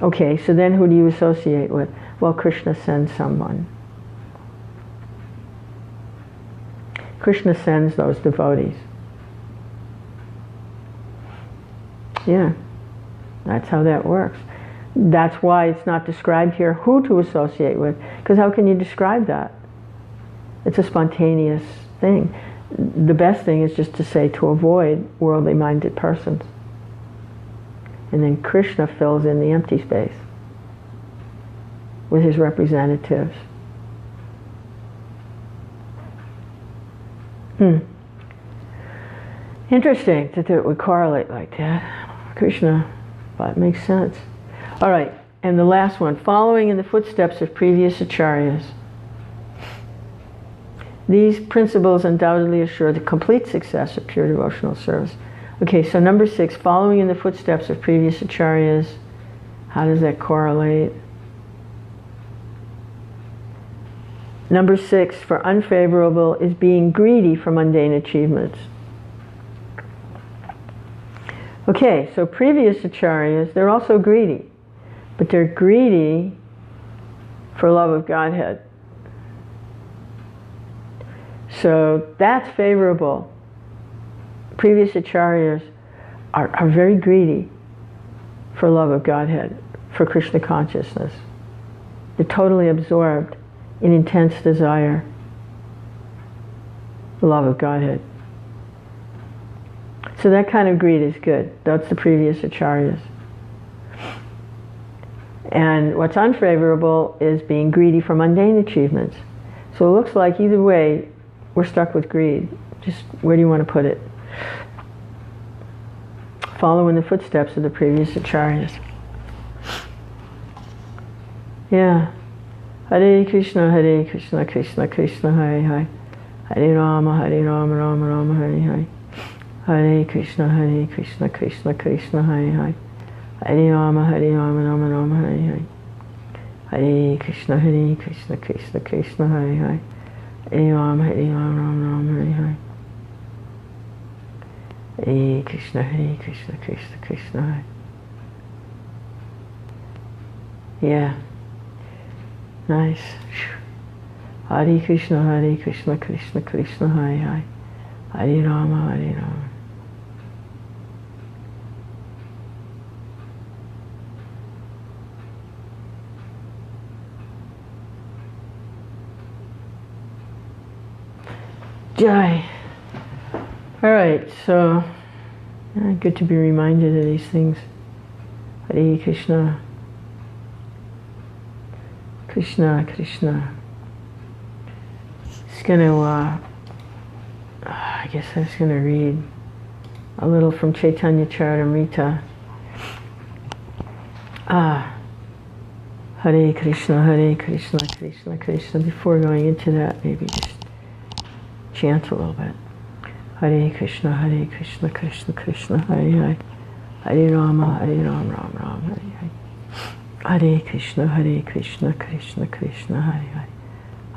Okay, so then who do you associate with? Well, Krishna sends someone. Krishna sends those devotees. Yeah, that's how that works. That's why it's not described here who to associate with, because how can you describe that? It's a spontaneous thing. The best thing is just to say to avoid worldly-minded persons. And then Krishna fills in the empty space with his representatives. Interesting that it would correlate like that. Krishna, but it makes sense. All right, and the last one, following in the footsteps of previous acharyas. These principles undoubtedly assure the complete success of pure devotional service. Okay, so number 6, following in the footsteps of previous acharyas. How does that correlate? Number 6, for unfavorable, is being greedy for mundane achievements. Okay, so previous acharyas, they're also greedy. But they're greedy for love of Godhead. So that's favorable. Previous acharyas are very greedy for love of Godhead, for Krishna consciousness. They're totally absorbed in intense desire, the love of Godhead. So that kind of greed is good. That's the previous acharyas. And what's unfavorable is being greedy for mundane achievements. So it looks like either way, we're stuck with greed. Just where do you want to put it? Follow in the footsteps of the previous acharyas. Yeah. Hare Krishna, Krishna Krishna, Hare Hare. Hare Rama, Rama Rama, Hare Hare. Hare Krishna, Krishna Krishna, Hare Hare. Hare Rama, Rama Rama, Hare Hare. Hare Krishna, Krishna Krishna, Hare Hare. Hare Rama, Rama Rama, Hare Hare. Hare Krishna, Krishna Krishna, Hare. Yeah. Nice. Hare Krishna, Krishna Krishna, Hare Hare. Hare Rama, Rama. Jai. All right, so good to be reminded of these things. Hare Krishna, Krishna Krishna. It's going to, I guess I was going to read a little from Chaitanya Charitamrita. Hare Krishna, Krishna Krishna. Before going into that, maybe just chant a little bit. Hare Krishna, Krishna Krishna, Hare Hare. Hare Rama, Ram Ram, Hare Hare. Hare Krishna, Krishna Krishna, Hare Hare.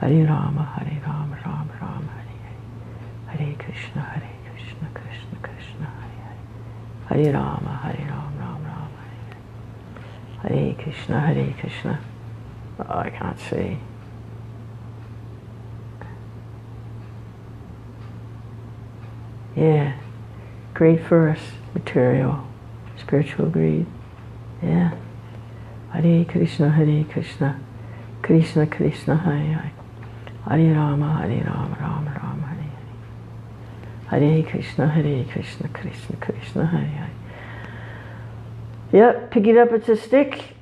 Hare Rama, Ram Ram, Hare Hare. Hare Krishna, Krishna Krishna, Hare Hare. Hare Rama, Ram Ram, Hare Hare. Hare Krishna. Oh, I can't see. Yeah, great verse, material, spiritual greed. Yeah. Hare Krishna, Krishna Krishna, Hare Hare. Hare Rama, Ram Ram, Hare Hare. Hare Krishna, Krishna Krishna, Hare Hare. Yep, pick it up, it's a stick.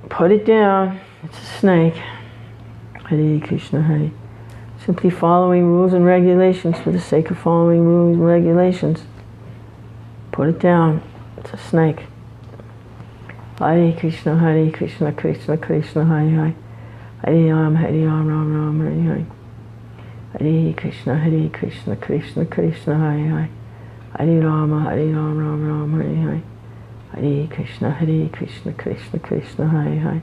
Put it down, it's a snake. Hare Krishna, Hare. Simply following rules and regulations for the sake of following rules and regulations. Put it down, it's a snake. Hare Krishna, Krishna Krishna, Hare Hare. Hare Ram, Ram Ram, Hare Hare. Hare Krishna, Krishna Krishna, Hare Hare. Hare Rama, Ram Ram, Hare Hare. Hare Krishna, Krishna Krishna, Hare Hare. Hare Rama, Ram Ram, Hare Hare. Hare Krishna, Krishna Krishna, Hare Hare.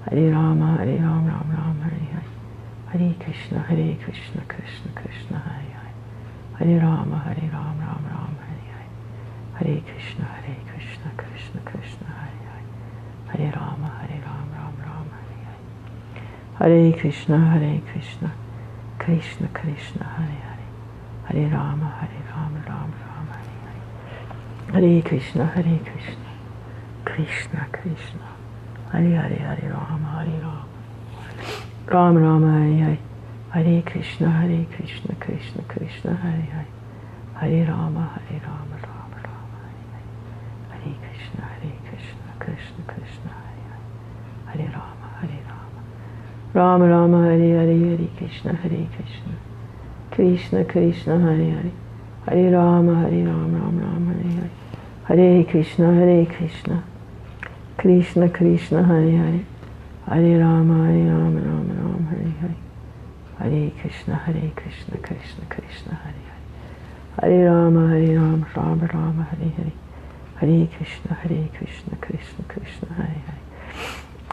Hare Rama, Ram Ram, Hare Hare. Hare Krishna, Krishna Krishna, Hare Hare. Hare Rama, Ram Ram, Hare Hare. Hare Krishna, Krishna Krishna, Hare Hare. Hare Rama, Ram Ram, Hare Hare. Hare Krishna, Krishna Krishna, Hare Hare. Hare Rama, Ram Ram, Hare Hare. Hare Krishna, Krishna Krishna, Hare Hare. Hare Rama, Ram Ram, Hare Hare. Hare Krishna, Krishna Krishna, Hare Hare. Hare Rama, Rama Rama, Hare Hare. Hare Krishna, Krishna Krishna, Hare Hare. Hare Rama, Ram Ram, Hare Hare. Hare Krishna, Krishna Krishna, Hare Hare. Hare Rama, Ram Ram, Hare Hare. Hare Krishna, Krishna Krishna, Hare Hare. Hare Rama, Ram Ram, Hare Hare. Hare Krishna, Krishna Krishna, Hare Hare.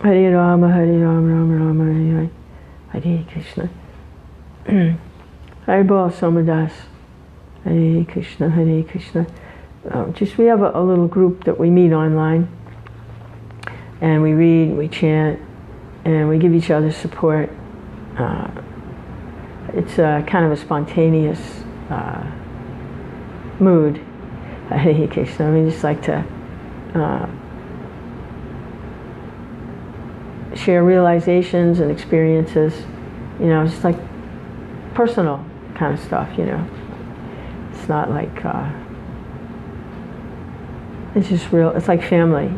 Hare Rama, Ram Ram, Hare Hare. Hare Krishna. Hare Bol Somadas. Hare Krishna, Krishna. We have a little group that we meet online, and we read, we chant, and we give each other support. It's kind of a spontaneous mood. Hare Krishna. We just like to share realizations and experiences, just like personal kind of stuff, It's not like, it's just real, it's like family,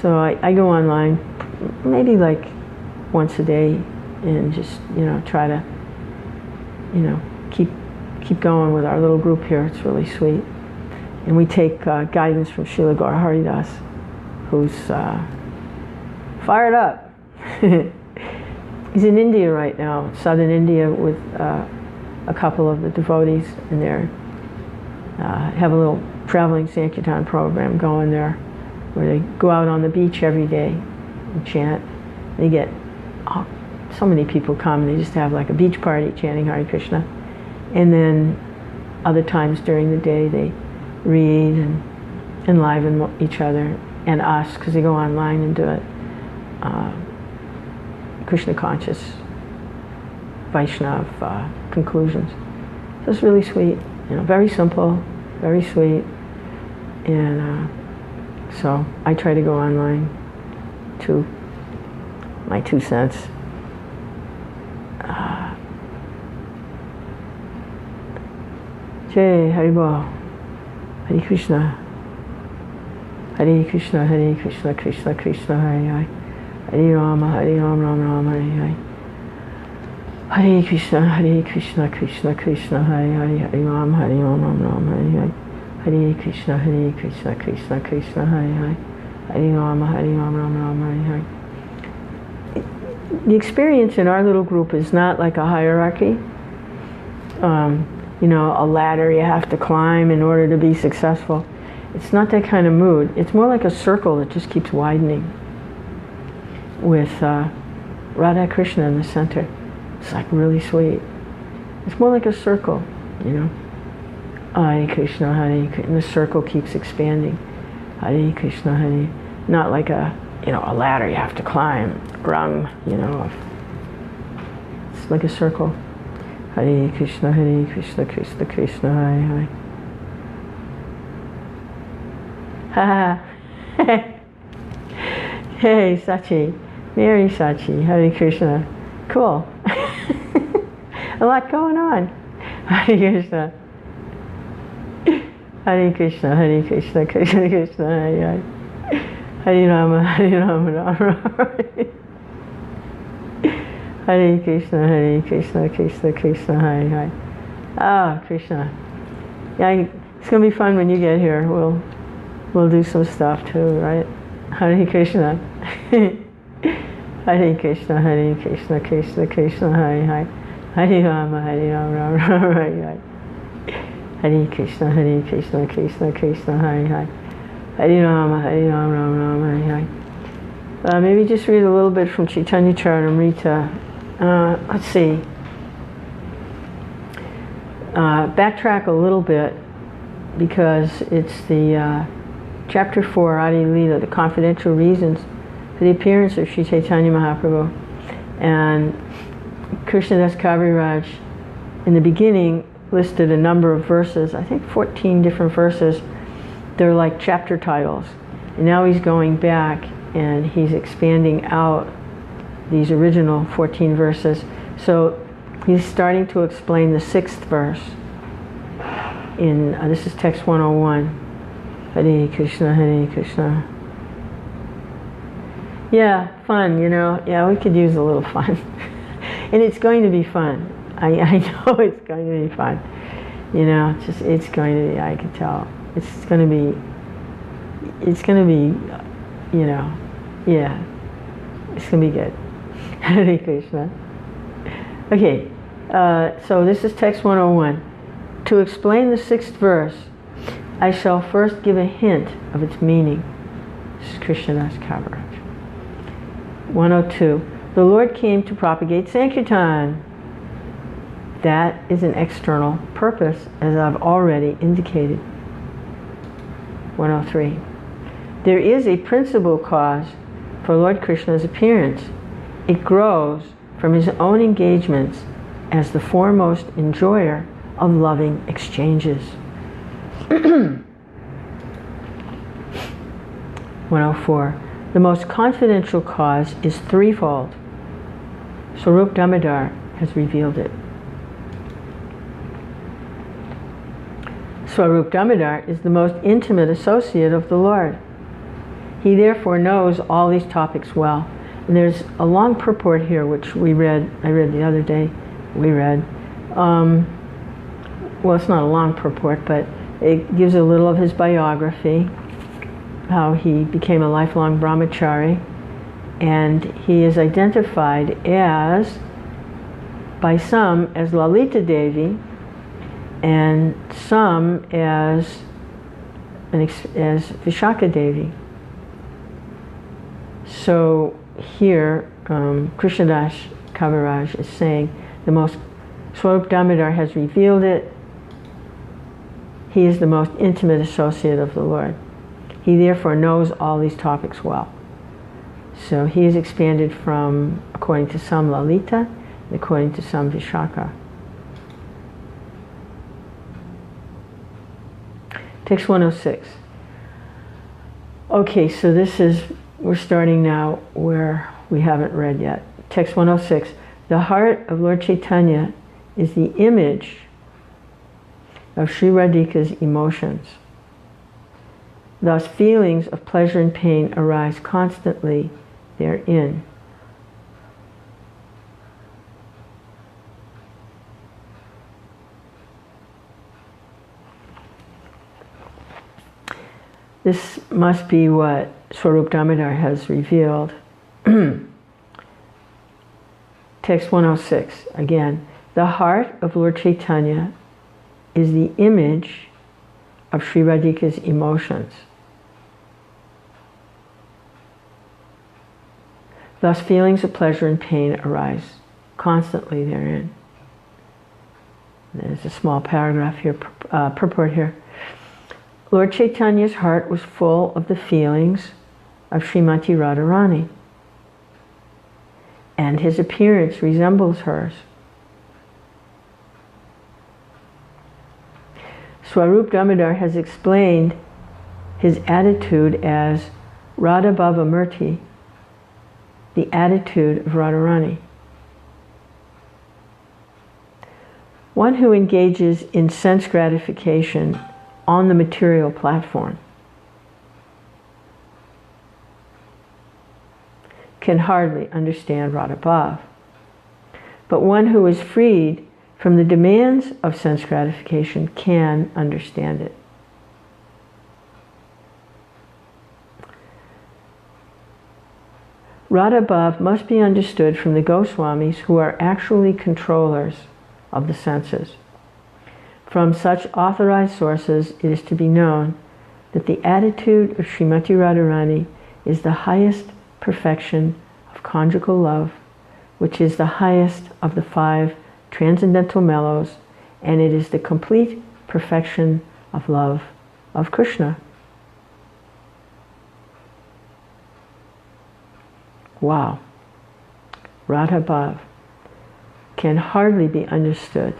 So I go online maybe like once a day and just, try to, keep going with our little group here. It's really sweet. And we take guidance from Srila Gaurahari, who's fired up. He's in India right now, southern India, with a couple of the devotees in there. Have a little traveling Sankirtan program going there, where they go out on the beach every day and chant. They get so many people come. They just have like a beach party chanting Hare Krishna. And then other times during the day they read and enliven each other and us, because they go online and do it. Krishna conscious Vaishnav conclusions. So it's really sweet, very simple, very sweet. And so I try to go online too, my 2 cents. Jai Haribol, Hare Krishna, Krishna Krishna Krishna, Hare Hare. Hare Rama, Ram Ram, Hare Hare. Hare Krishna, Krishna Krishna, Hare Hare. Hare Rama, Ram Ram, Hare Hare. Hare Krishna, Krishna Krishna, Hare Hare. Hare Rama, Ram Ram, Hare Hare. The experience in our little group is not like a hierarchy. A ladder you have to climb in order to be successful. It's not that kind of mood. It's more like a circle that just keeps widening with Radha Krishna in the center. It's like really sweet. It's more like a circle, you know. Hare Krishna, Hare Krishna, and the circle keeps expanding. Hare Krishna, Hare. Not like a ladder you have to climb, rung, you know. It's like a circle. Hare Krishna, Krishna Krishna, Hare Hare. Ha ha. Hey, Sachi. Mary Sachi. Hare Krishna. Cool. A lot going on. Hare Krishna. Hare Krishna, Hare Krishna, Krishna Krishna, Hare Hare. Hare Rama, Rama Rama. Hare Krishna, Krishna Krishna, Hare Hare. Ah, Krishna. Yeah, it's going to be fun when you get here. We'll do some stuff too, right? Hare Krishna. Hare Krishna, Krishna Krishna, Hare Hare. Hare Rama, Rama Rama, Hare Hare. Hare Krishna, Krishna Krishna, Hare Hare. Hare Rama, Rama Rama, Hare Hare. Maybe just read a little bit from Chaitanya Charitamrita. Let's see. Backtrack a little bit because it's the chapter 4, Adi Lila, the confidential reasons for the appearance of Sri Chaitanya Mahaprabhu. And Krishnadas Kaviraj, in the beginning, listed a number of verses, I think 14 different verses. They're like chapter titles. And now he's going back and he's expanding out these original 14 verses. So he's starting to explain the 6th verse. This is text 101. Hare Krishna, Hare Krishna. Yeah, fun, you know. Yeah, we could use a little fun. And it's going to be fun. I know it's going to be fun. You know, it's going to be, I can tell. It's going to be, you know, yeah. It's going to be good. Hare Krishna. Okay, so this is text 101. To explain the 6th verse, I shall first give a hint of its meaning. This is Krishnadas Kaviraj. 102. The Lord came to propagate Sankirtan. That is an external purpose, as I've already indicated. 103. There is a principal cause for Lord Krishna's appearance. It grows from his own engagements as the foremost enjoyer of loving exchanges. 104. The most confidential cause is threefold. Swarup Damodar has revealed it. Swarup Damodar is the most intimate associate of the Lord. He therefore knows all these topics well. And there's a long purport here which I read the other day, well, it's not a long purport, but it gives a little of his biography, how he became a lifelong brahmachari, and he is identified by some as Lalita Devi, and some as Vishaka Devi. So here, Krishnadas Kaviraj is saying Swarup Damodar has revealed it. He is the most intimate associate of the Lord. He therefore knows all these topics well. So he is expanded from, according to some, Lalita, and according to some, Vishaka. Text 106. Okay, so we're starting now where we haven't read yet. Text 106. The heart of Lord Chaitanya is the image of Sri Radhika's emotions. Thus, feelings of pleasure and pain arise constantly therein. This must be what Swarup Damodar has revealed. Text 106, again. The heart of Lord Chaitanya is the image of Sri Radhika's emotions. Thus feelings of pleasure and pain arise constantly therein. There's a small paragraph here, purport here. Lord Chaitanya's heart was full of the feelings of Srimati Radharani, and his appearance resembles hers. Swarup Damodar has explained his attitude as Radha Bhava Murti, the attitude of Radharani. One who engages in sense gratification on the material platform can hardly understand Radha Bhav. But one who is freed from the demands of sense gratification can understand it. Radha Bhav must be understood from the Goswamis, who are actually controllers of the senses. From such authorized sources, it is to be known that the attitude of Srimati Radharani is the highest perfection of conjugal love, which is the highest of the 5 transcendental mellows, and it is the complete perfection of love of Krishna. Wow. Radha Bhav can hardly be understood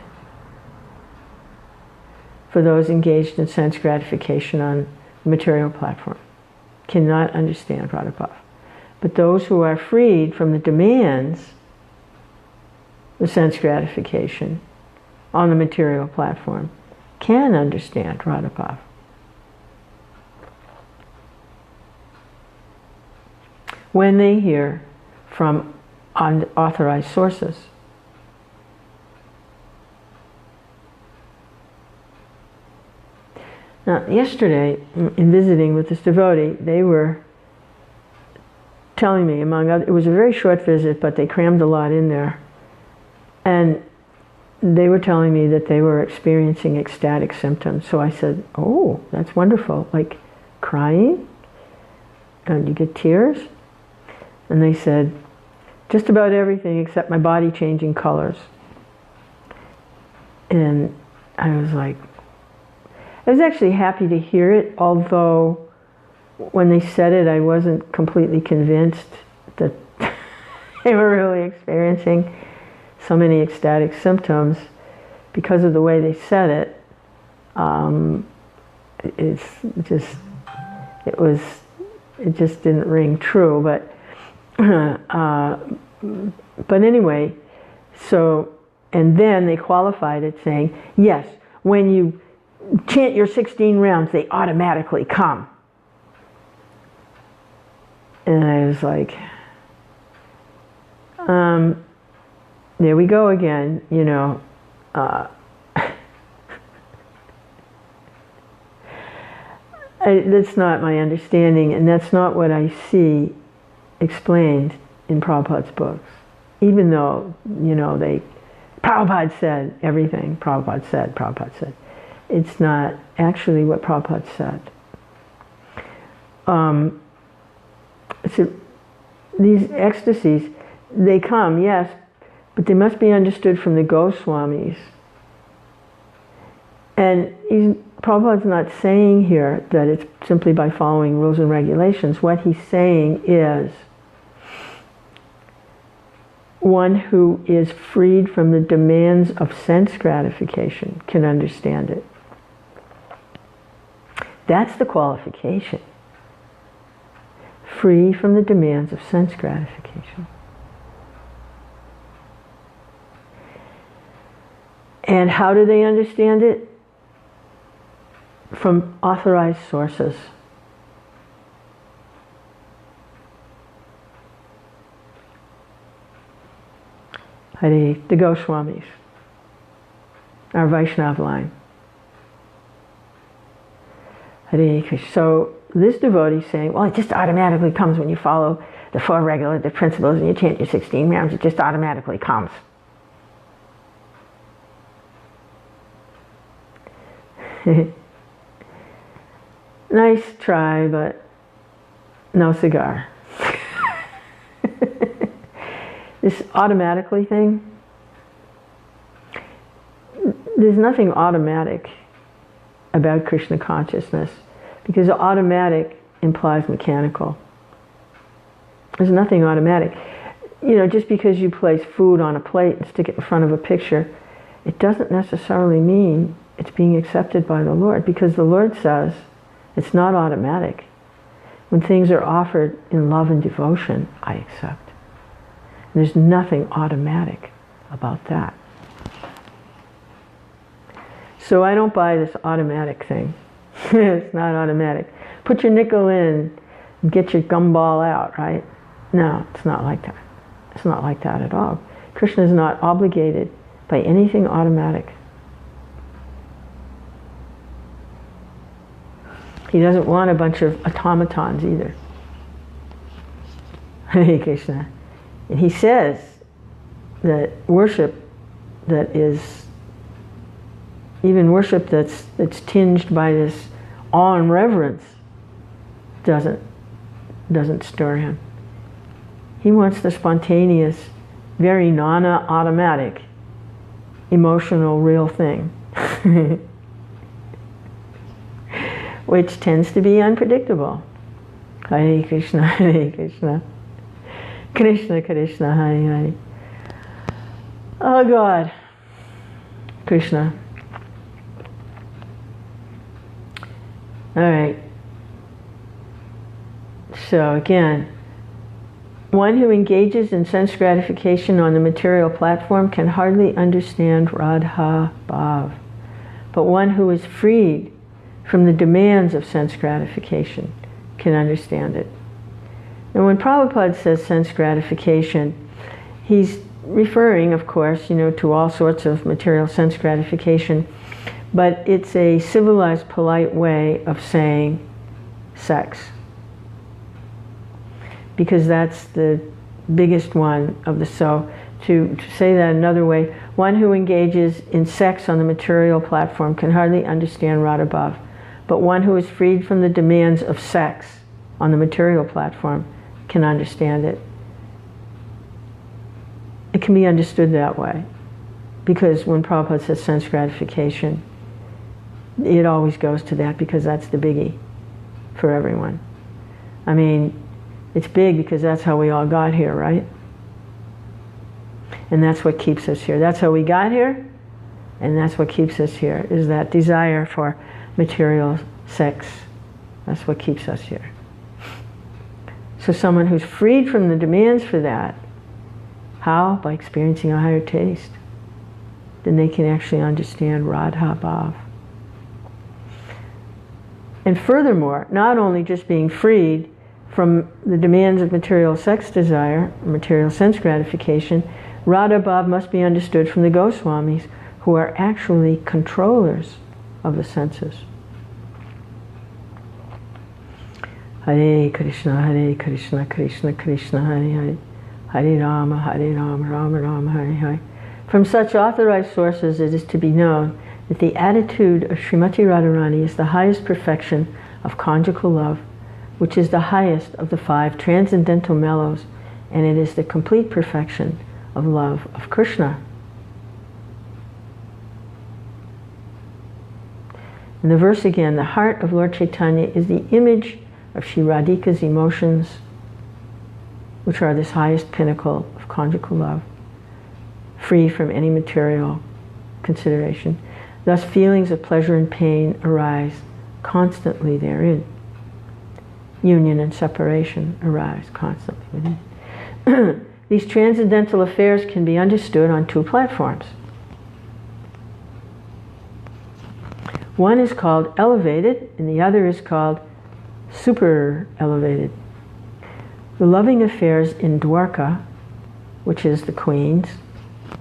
for those engaged in sense gratification on the material platform. Cannot understand Radha Bhav. But those who are freed from the demands of sense gratification on the material platform can understand Radha Bhav. When they hear from unauthorized sources. Now, yesterday, in visiting with this devotee, they were telling me, among other, it was a very short visit, but they crammed a lot in there. And they were telling me that they were experiencing ecstatic symptoms. So I said, oh, that's wonderful. Like crying? And you get tears? And they said, just about everything except my body changing colors. And I was like, I was actually happy to hear it, although when they said it, I wasn't completely convinced that they were really experiencing so many ecstatic symptoms because of the way they said it. It just didn't ring true. But anyway, so, and then they qualified it saying, yes, when you chant your 16 rounds, they automatically come. And I was like, there we go again, you know. That's not my understanding, and that's not what I see explained in Prabhupada's books. Even though, you know, Prabhupada said everything, Prabhupada said. It's not actually what Prabhupada said. So these ecstasies, they come, yes, but they must be understood from the Goswamis. And Prabhupada's not saying here that it's simply by following rules and regulations. What he's saying is one who is freed from the demands of sense gratification can understand it. That's the qualification. Free from the demands of sense gratification. And how do they understand it? From authorized sources. The Goswamis, our Vaishnav line. Hare Krishna. So this devotee is saying, well, it just automatically comes when you follow the 4 regulative principles and you chant your 16 rounds, it just automatically comes. Nice try, but no cigar. This automatically thing, there's nothing automatic about Krishna consciousness, because automatic implies mechanical. There's nothing automatic. You know, just because you place food on a plate and stick it in front of a picture, it doesn't necessarily mean it's being accepted by the Lord, because the Lord says it's not automatic. When things are offered in love and devotion, I accept. And there's nothing automatic about that. So I don't buy this automatic thing. It's not automatic. Put your nickel in and get your gumball out, right? No, it's not like that. It's not like that at all. Krishna is not obligated by anything automatic. He doesn't want a bunch of automatons either. Hare Krishna. And he says that worship that is, even worship that's tinged by this awe and reverence, doesn't stir him. He wants the spontaneous, very non-automatic, emotional, real thing, which tends to be unpredictable. Hare Krishna, Hare Krishna, Krishna Krishna, Hare Hare. Oh God, Krishna. All right. So again, one who engages in sense gratification on the material platform can hardly understand Radha Bhav. But one who is freed from the demands of sense gratification can understand it. And when Prabhupada says sense gratification, he's referring, of course, to all sorts of material sense gratification, but it's a civilized, polite way of saying sex. Because that's the biggest one of the so. To say that another way, one who engages in sex on the material platform can hardly understand Radha Bhav, but one who is freed from the demands of sex on the material platform can understand it. It can be understood that way, because when Prabhupada says sense gratification, it always goes to that, because that's the biggie for everyone. I mean, it's big because that's how we all got here, right? And that's what keeps us here. That's how we got here, and that's what keeps us here, is that desire for material sex. That's what keeps us here. So someone who's freed from the demands for that, how? By experiencing a higher taste. Then they can actually understand Radha Bhav. And furthermore, not only just being freed from the demands of material sex desire, material sense gratification, Radha Bhav must be understood from the Goswamis, who are actually controllers of the senses. Hare Krishna, Hare Krishna, Krishna Krishna, Hare Hare, Hare Rama, Rama Rama, Hare Hare. From such authorized sources, it is to be known that the attitude of Srimati Radharani is the highest perfection of conjugal love, which is the highest of the 5 transcendental mellows, and it is the complete perfection of love of Krishna. In the verse again, the heart of Lord Chaitanya is the image of Shri Radhika's emotions, which are this highest pinnacle of conjugal love, free from any material consideration. Thus feelings of pleasure and pain arise constantly therein. Union and separation arise constantly within. These transcendental affairs can be understood on 2 platforms. One is called elevated, and the other is called super elevated. The loving affairs in Dwarka, which is the queens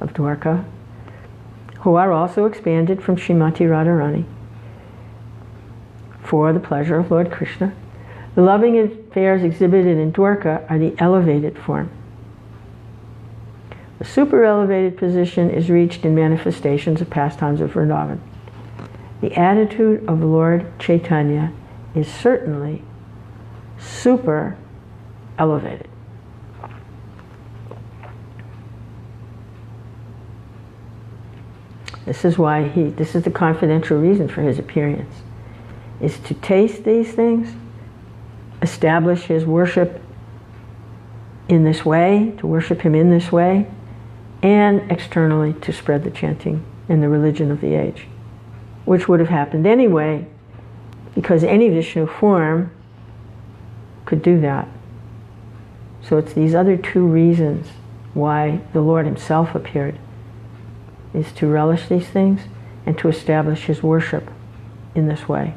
of Dwarka, who are also expanded from Srimati Radharani for the pleasure of Lord Krishna. The loving affairs exhibited in Dwarka are the elevated form. The super elevated position is reached in manifestations of pastimes of Vrindavan. The attitude of Lord Chaitanya is certainly super elevated. This is why this is the confidential reason for his appearance, is to taste these things, establish his worship in this way, to worship him in this way, and externally to spread the chanting and the religion of the age, which would have happened anyway, because any Vishnu form could do that. So it's these other two reasons why the Lord himself appeared, is to relish these things and to establish his worship in this way.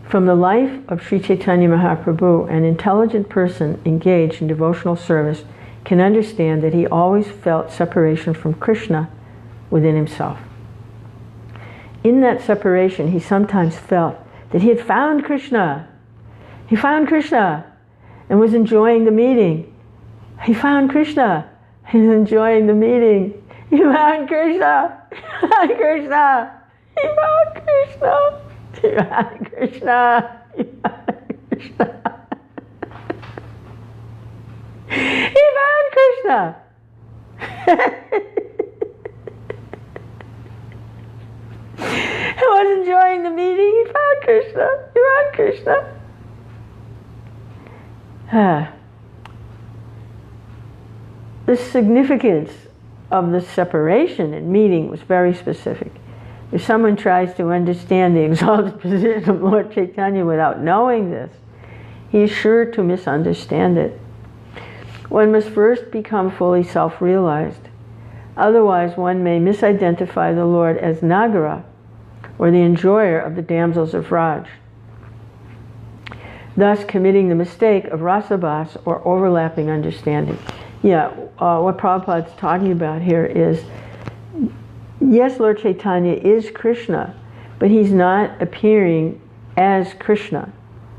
From the life of Sri Chaitanya Mahaprabhu, an intelligent person engaged in devotional service can understand that he always felt separation from Krishna within himself. In that separation, he sometimes felt that he had found Krishna. He found Krishna and was enjoying the meeting. He found Krishna. He's enjoying the meeting. He found Krishna. He found Krishna. He found Krishna. He found Krishna. He found Krishna. He found Krishna. He was enjoying the meeting. He found Krishna. He found Krishna. The significance of the separation and meeting was very specific. If someone tries to understand the exalted position of Lord Chaitanya without knowing this, he is sure to misunderstand it. One must first become fully self-realized. Otherwise, one may misidentify the Lord as Nagara, or the enjoyer of the damsels of Raj, thus committing the mistake of rasabhas, or overlapping understanding. What Prabhupada's talking about here is, yes, Lord Chaitanya is Krishna, but he's not appearing as Krishna,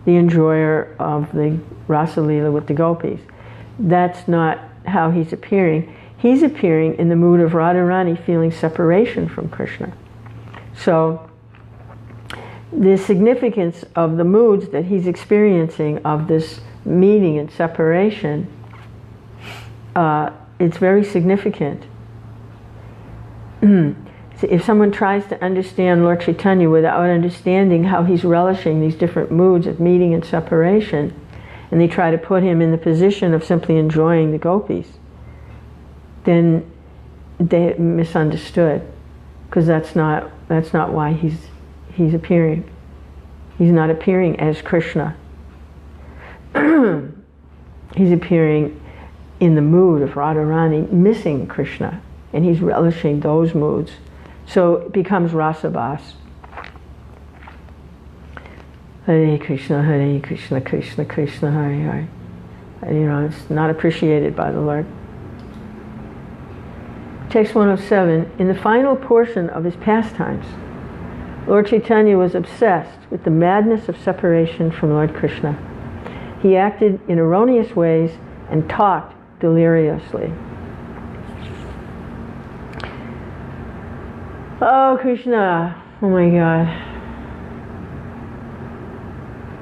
the enjoyer of the Rasa Leela with the gopis. That's not how he's appearing. He's appearing in the mood of Radharani feeling separation from Krishna. So the significance of the moods that he's experiencing of this meeting and separation, it's very significant. If someone tries to understand Lord Chaitanya without understanding how he's relishing these different moods of meeting and separation, and they try to put him in the position of simply enjoying the gopis, then they misunderstood, because that's not why he's appearing. He's not appearing as Krishna. He's appearing in the mood of Radharani, missing Krishna, and he's relishing those moods. So it becomes rasabhas. Hare Krishna, Krishna Krishna, Hare Hare. It's not appreciated by the Lord. Text 107, in the final portion of his pastimes, Lord Chaitanya was obsessed with the madness of separation from Lord Krishna. He acted in erroneous ways and talked deliriously. Oh, Krishna. Oh my God.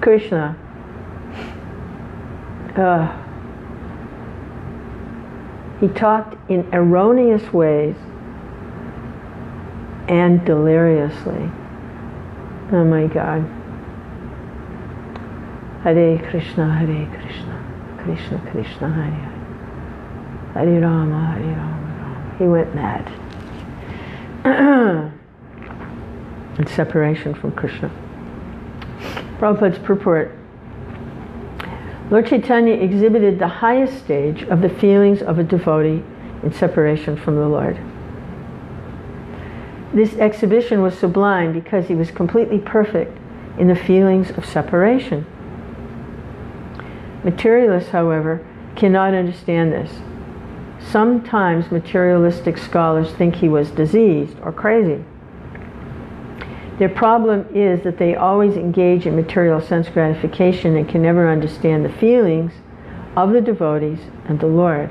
Krishna. He talked in erroneous ways and deliriously. Oh my God. Hare Krishna, Krishna Krishna, Hare Hare. Hare Rama, Hare Rama. He went mad. In separation from Krishna. Prabhupada's purport. Lord Chaitanya exhibited the highest stage of the feelings of a devotee in separation from the Lord. This exhibition was sublime because he was completely perfect in the feelings of separation. Materialists, however, cannot understand this. Sometimes materialistic scholars think he was diseased or crazy. Their problem is that they always engage in material sense gratification and can never understand the feelings of the devotees and the Lord.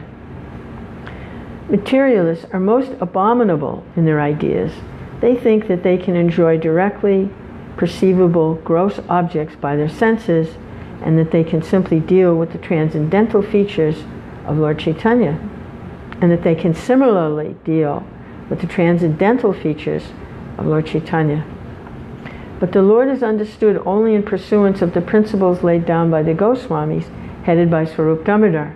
Materialists are most abominable in their ideas. They think that they can enjoy directly perceivable gross objects by their senses, and that they can simply deal with the transcendental features of Lord Chaitanya, and that they can similarly deal with the transcendental features of Lord Chaitanya. But the Lord is understood only in pursuance of the principles laid down by the Goswamis, headed by Swarup Damodar.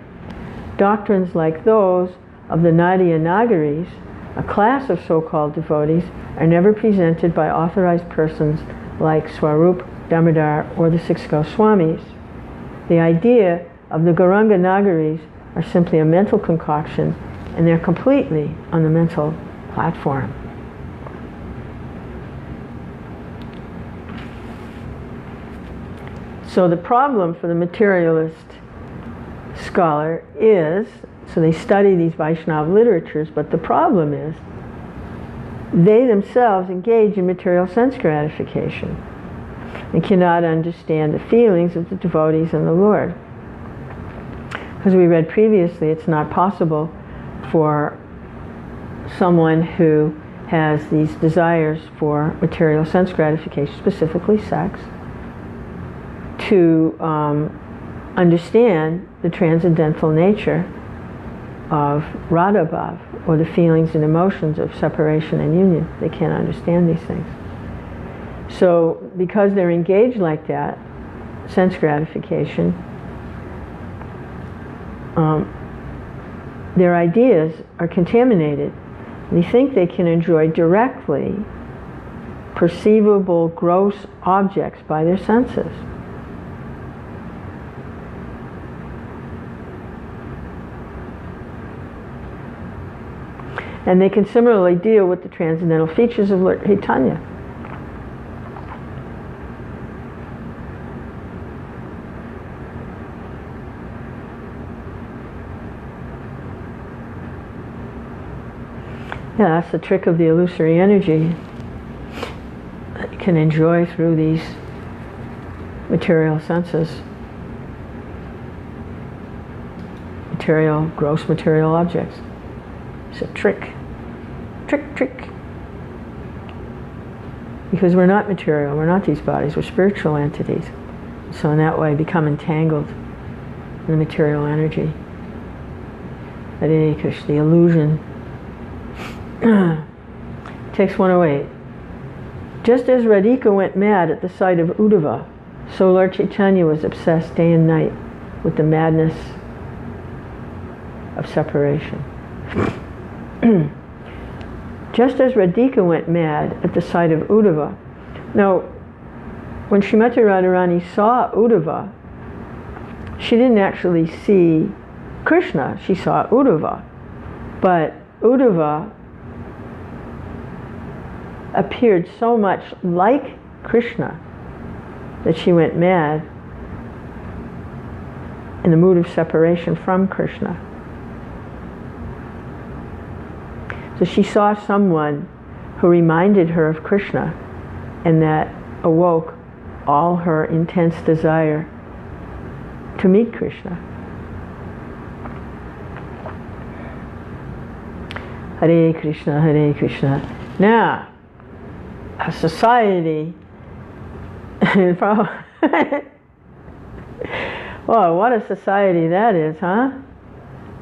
Doctrines like those of the Nadia Nagaris, a class of so-called devotees, are never presented by authorized persons like Swarup Damodar or the six Goswamis. The idea of the Gauranga Nagaris are simply a mental concoction, and they're completely on the mental platform. So the problem for the materialist scholar is, so they study these Vaishnava literatures, but the problem is they themselves engage in material sense gratification and cannot understand the feelings of the devotees and the Lord. As we read previously, it's not possible for someone who has these desires for material sense gratification, specifically sex, to understand the transcendental nature of Radha Bhav, or the feelings and emotions of separation and union. They can't understand these things. So because they're engaged like that, sense gratification, their ideas are contaminated. They think they can enjoy directly perceivable gross objects by their senses. And they can similarly deal with the transcendental features of Lord Chaitanya. Yeah, that's the trick of the illusory energy that you can enjoy through these material senses. Gross material objects. It's a trick. Trick. Because we're not material, we're not these bodies, we're spiritual entities. So in that way become entangled in the material energy. Hare Krishna, the illusion. Text 108. Just as Radhika went mad at the sight of Uddhava, so Lord Chaitanya was obsessed day and night with the madness of separation. Just as Radhika went mad at the sight of Uddhava. Now, when Srimati Radharani saw Uddhava, she didn't actually see Krishna, she saw Uddhava. But Uddhava appeared so much like Krishna that she went mad in the mood of separation from Krishna. So she saw someone who reminded her of Krishna, and that awoke all her intense desire to meet Krishna. Hare Krishna, Hare Krishna. Now, a society, well, what a society that is, huh?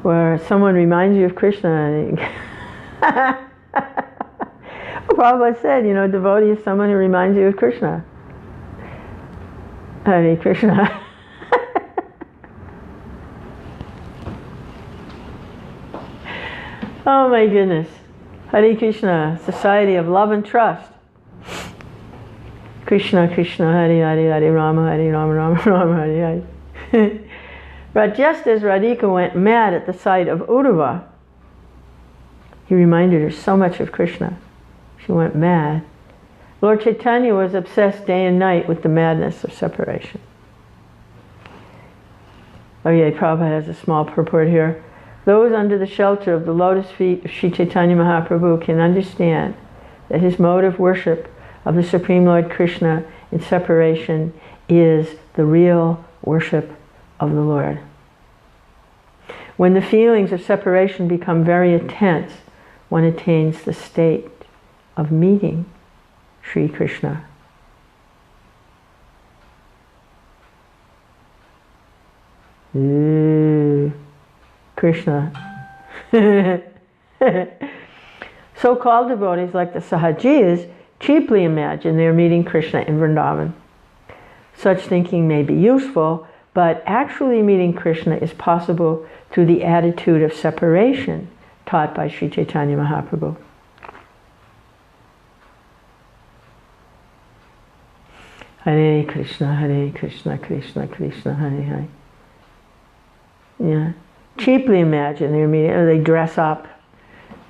Where someone reminds you of Krishna and Prabhupada said, devotee is someone who reminds you of Krishna. Hare Krishna. Oh my goodness. Hare Krishna, society of love and trust. Krishna, Krishna, Hare Hare, Hare Rama, Rama, Rama, Hare Hare. But just as Radhika went mad at the sight of Uddhava, he reminded her so much of Krishna. She went mad. Lord Chaitanya was obsessed day and night with the madness of separation. Oh yeah, Prabhupada has a small purport here. Those under the shelter of the lotus feet of Sri Chaitanya Mahaprabhu can understand that his mode of worship of the Supreme Lord Krishna in separation is the real worship of the Lord. When the feelings of separation become very intense, one attains the state of meeting Sri Krishna. Ooh, Krishna. So-called devotees like the Sahajiyas cheaply imagine they are meeting Krishna in Vrindavan. Such thinking may be useful, but actually meeting Krishna is possible through the attitude of separation taught by Sri Chaitanya Mahaprabhu. Hare Krishna, Krishna Krishna, Hare Hare. Yeah, cheaply imagine they're meeting, or they dress up,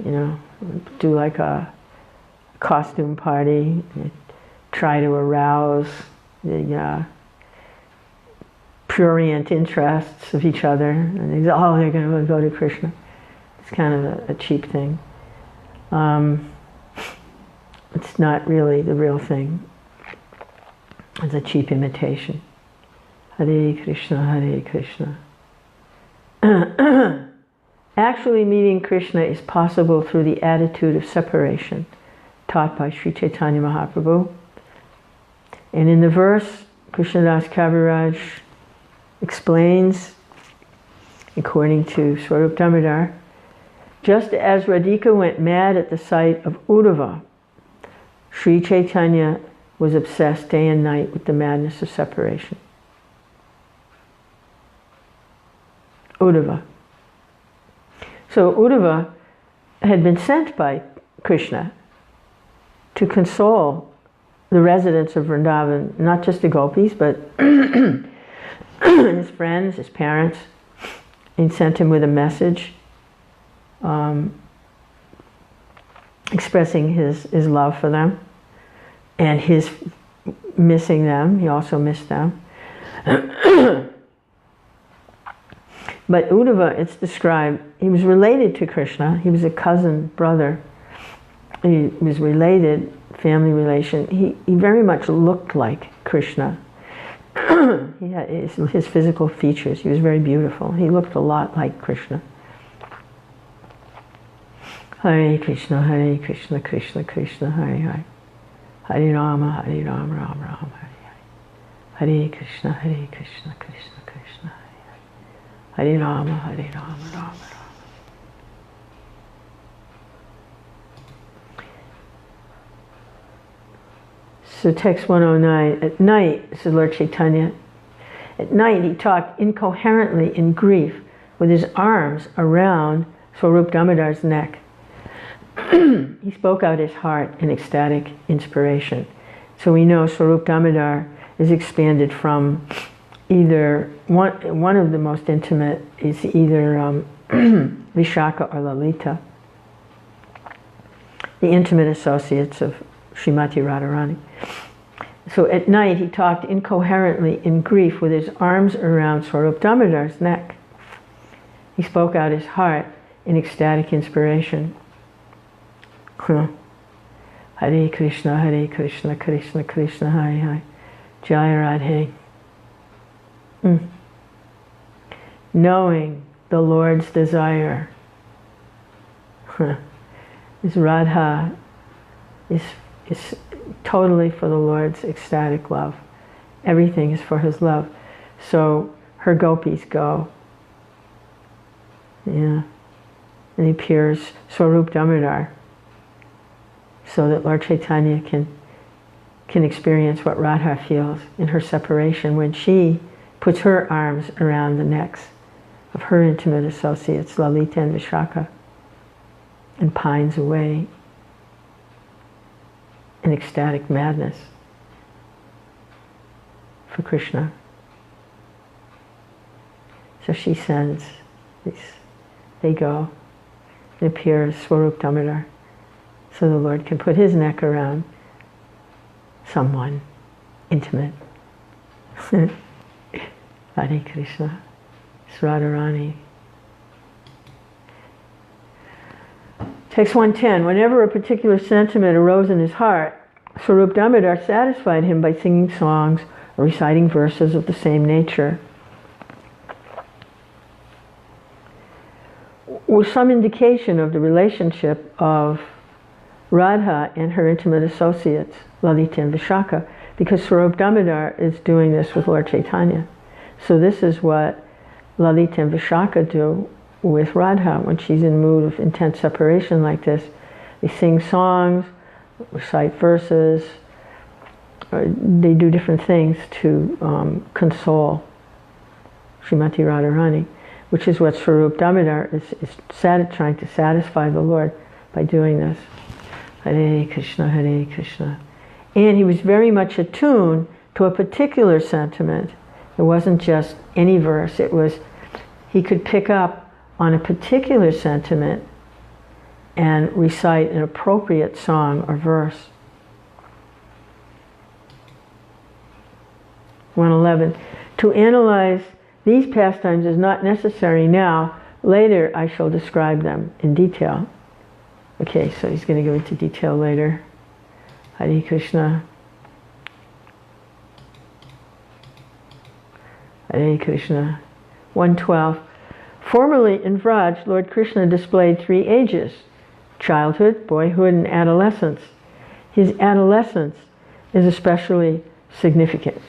you know, do like a costume party, try to arouse the prurient interests of each other, and they say, oh, they're going to go to Krishna. It's kind of a cheap thing. It's not really the real thing. It's a cheap imitation. Hare Krishna. Actually meeting Krishna is possible through the attitude of separation taught by Sri Chaitanya Mahaprabhu. And in the verse, Krishnadas Kaviraj explains, according to Swarup Damodar, just as Radhika went mad at the sight of Uddhava, Sri Chaitanya was obsessed day and night with the madness of separation. Uddhava. So Uddhava had been sent by Krishna to console the residents of Vrindavan, not just the gopis, but his friends, his parents. He sent him with a message expressing his love for them and his missing them. He also missed them. But Uddhava, it's described, he was related to Krishna. He was a cousin, brother. He was related, family relation. He very much looked like Krishna. He had his physical features. He was very beautiful. He looked a lot like Krishna. Hare Krishna, Krishna Krishna, Hare Hare. Hare Rama, Rama Rama, Hare Hare. Hare Krishna, Krishna Krishna, Hare Hare. Hare Rama, Rama Rama. So text 109, at night, this is Lord Chaitanya, at night he talked incoherently in grief with his arms around Swarup Damodar's neck. He spoke out his heart in ecstatic inspiration. So we know Swarup Damodar is expanded from either, one of the most intimate is either Vishaka or Lalita, the intimate associates of Srimati Radharani. So at night he talked incoherently in grief with his arms around Swarup Damodar's neck. He spoke out his heart in ecstatic inspiration. Hare Krishna, Krishna Krishna, Hare Hare. Jaya Radhe. Knowing the Lord's desire. Is Radha is totally for the Lord's ecstatic love. Everything is for his love. So her gopis go. Yeah. And he appears Swarup Damodar so that Lord Chaitanya can experience what Radha feels in her separation when she puts her arms around the necks of her intimate associates, Lalita and Vishaka, and pines away in ecstatic madness for Krishna. So she sends these, they go, it appears Swarup Damodar, so the Lord can put his neck around someone intimate. Hare Krishna, Radharani. Text 110, whenever a particular sentiment arose in his heart, Swarup Damodar satisfied him by singing songs or reciting verses of the same nature. Was some indication of the relationship of Radha and her intimate associates, Lalita and Vishaka, because Swarup Damodar is doing this with Lord Chaitanya. So this is what Lalita and Vishaka do with Radha when she's in a mood of intense separation like this. They sing songs, recite verses, or they do different things to console Srimati Radharani, which is what Swarup Damodar is trying to satisfy the Lord by doing this. Hare Krishna, Hare Krishna. And he was very much attuned to a particular sentiment. It wasn't just any verse. It was, he could pick up on a particular sentiment and recite an appropriate song or verse. 111. To analyze these pastimes is not necessary now. Later I shall describe them in detail. Okay, so he's going to go into detail later. Hare Krishna. Hare Krishna. 112. Formerly in Vraj, Lord Krishna displayed 3 ages: childhood, boyhood, and adolescence. His adolescence is especially significant.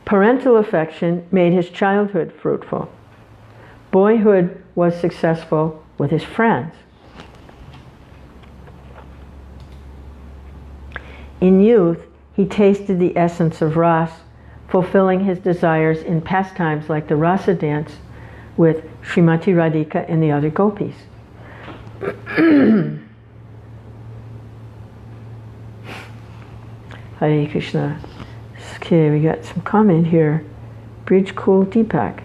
Parental affection made his childhood fruitful. Boyhood was successful with his friends. In youth, he tasted the essence of ras, fulfilling his desires in pastimes like the rasa dance with Srimati Radhika and the other gopis. Hare Krishna. Okay, we got some comment here. Bridge Cool Deepak.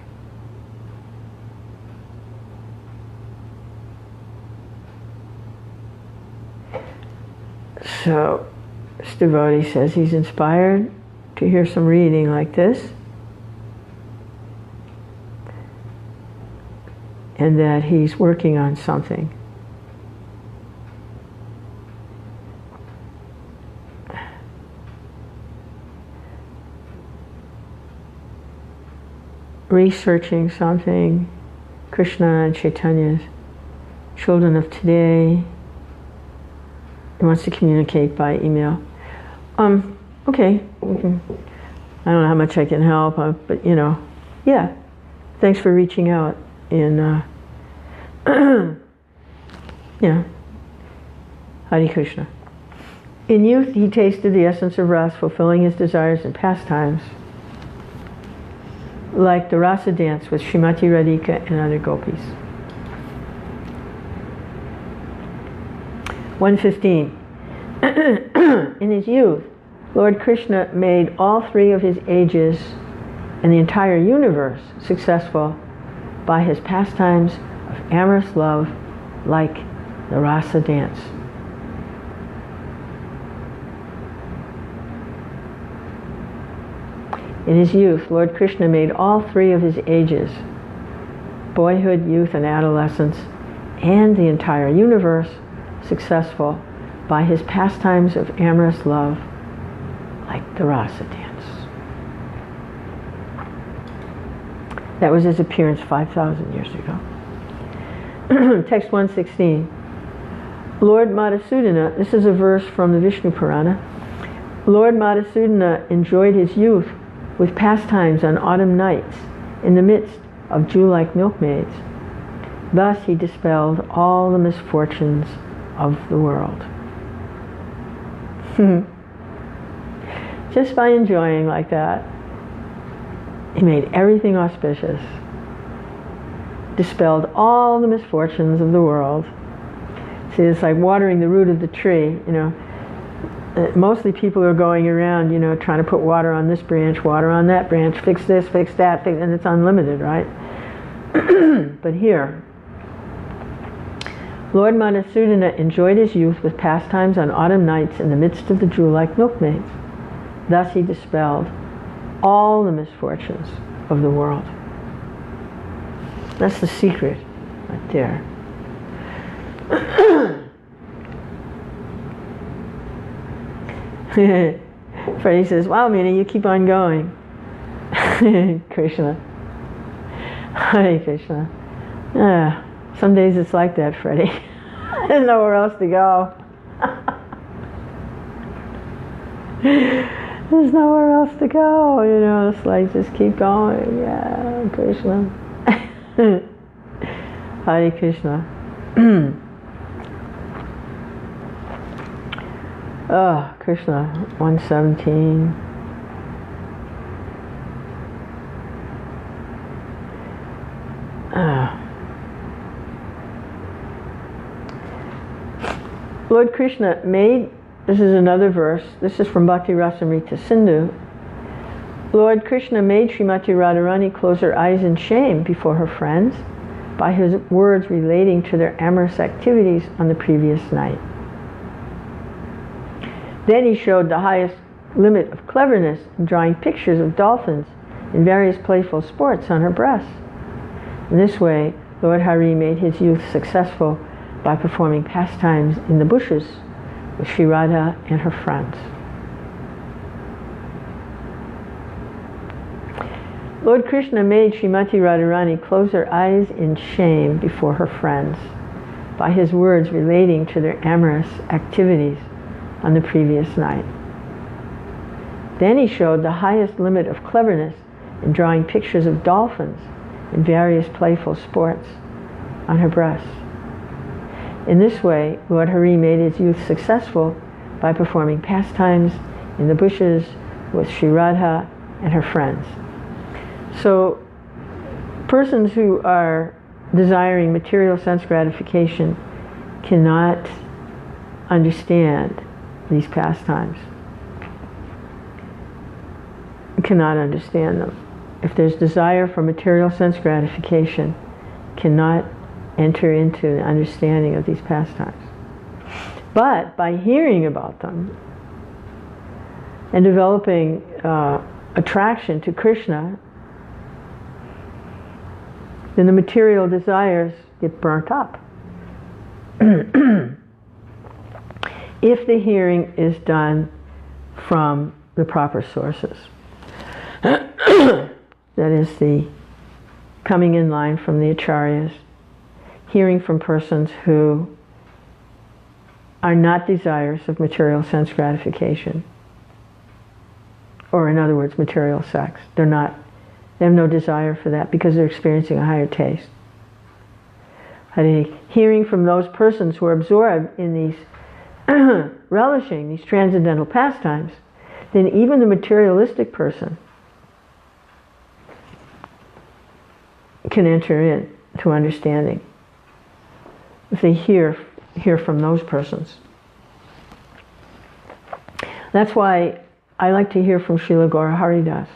So, this devotee says he's inspired to hear some reading like this, and that he's working on something. Researching something, Krishna and Chaitanya's children of today. He wants to communicate by email. Okay, I don't know how much I can help, but yeah, thanks for reaching out. And Hare Krishna. In youth, he tasted the essence of ras, fulfilling his desires and pastimes, like the rasa dance with Srimati Radhika and other gopis. 115. In his youth, Lord Krishna made all 3 of his ages and the entire universe successful by his pastimes of amorous love, like the rasa dance. In his youth, Lord Krishna made all 3 of his ages, boyhood, youth, and adolescence, and the entire universe, successful by his pastimes of amorous love, like the rasa dance. That was his appearance 5,000 years ago. Text 116. Lord Madhusudana, this is a verse from the Vishnu Purana. Lord Madhusudana enjoyed his youth with pastimes on autumn nights in the midst of Jew-like milkmaids. Thus he dispelled all the misfortunes of the world. Just by enjoying like that, he made everything auspicious, dispelled all the misfortunes of the world. See, it's like watering the root of the tree, Mostly people are going around, trying to put water on this branch, water on that branch, fix this, fix that, and it's unlimited, right? But here, Lord Madhusudana enjoyed his youth with pastimes on autumn nights in the midst of the Jew-like milkmaids. Thus he dispelled all the misfortunes of the world. That's the secret right there. Freddie says, wow, Meena, you keep on going. Krishna. Hare Krishna. Some days it's like that, Freddie. There's nowhere else to go. There's nowhere else to go, you know, it's like just keep going, yeah, Krishna. Hare Krishna. Oh, Krishna, 117. Lord Krishna made, this is another verse, this is from Bhakti Rasamrita Sindhu. Lord Krishna made Srimati Radharani close her eyes in shame before her friends by his words relating to their amorous activities on the previous night. Then he showed the highest limit of cleverness in drawing pictures of dolphins in various playful sports on her breasts. In this way, Lord Hari made his youth successful by performing pastimes in the bushes with Sri Radha and her friends. Lord Krishna made Srimati Radharani close her eyes in shame before her friends by his words relating to their amorous activities on the previous night. Then he showed the highest limit of cleverness in drawing pictures of dolphins in various playful sports on her breasts. In this way, Lord Hari made his youth successful by performing pastimes in the bushes with Sri Radha and her friends. So, persons who are desiring material sense gratification cannot understand these pastimes, cannot understand them. If there's desire for material sense gratification, cannot enter into the understanding of these pastimes. But by hearing about them and developing attraction to Krishna, then the material desires get burnt up. If the hearing is done from the proper sources. That is the coming in line from the acharyas, hearing from persons who are not desirous of material sense gratification, or in other words, material sex. They have no desire for that because they're experiencing a higher taste. Hearing from those persons who are absorbed in these, relishing these transcendental pastimes, then even the materialistic person can enter in to understanding if they hear from those persons. That's why I like to hear from Srila Gaurahari Das.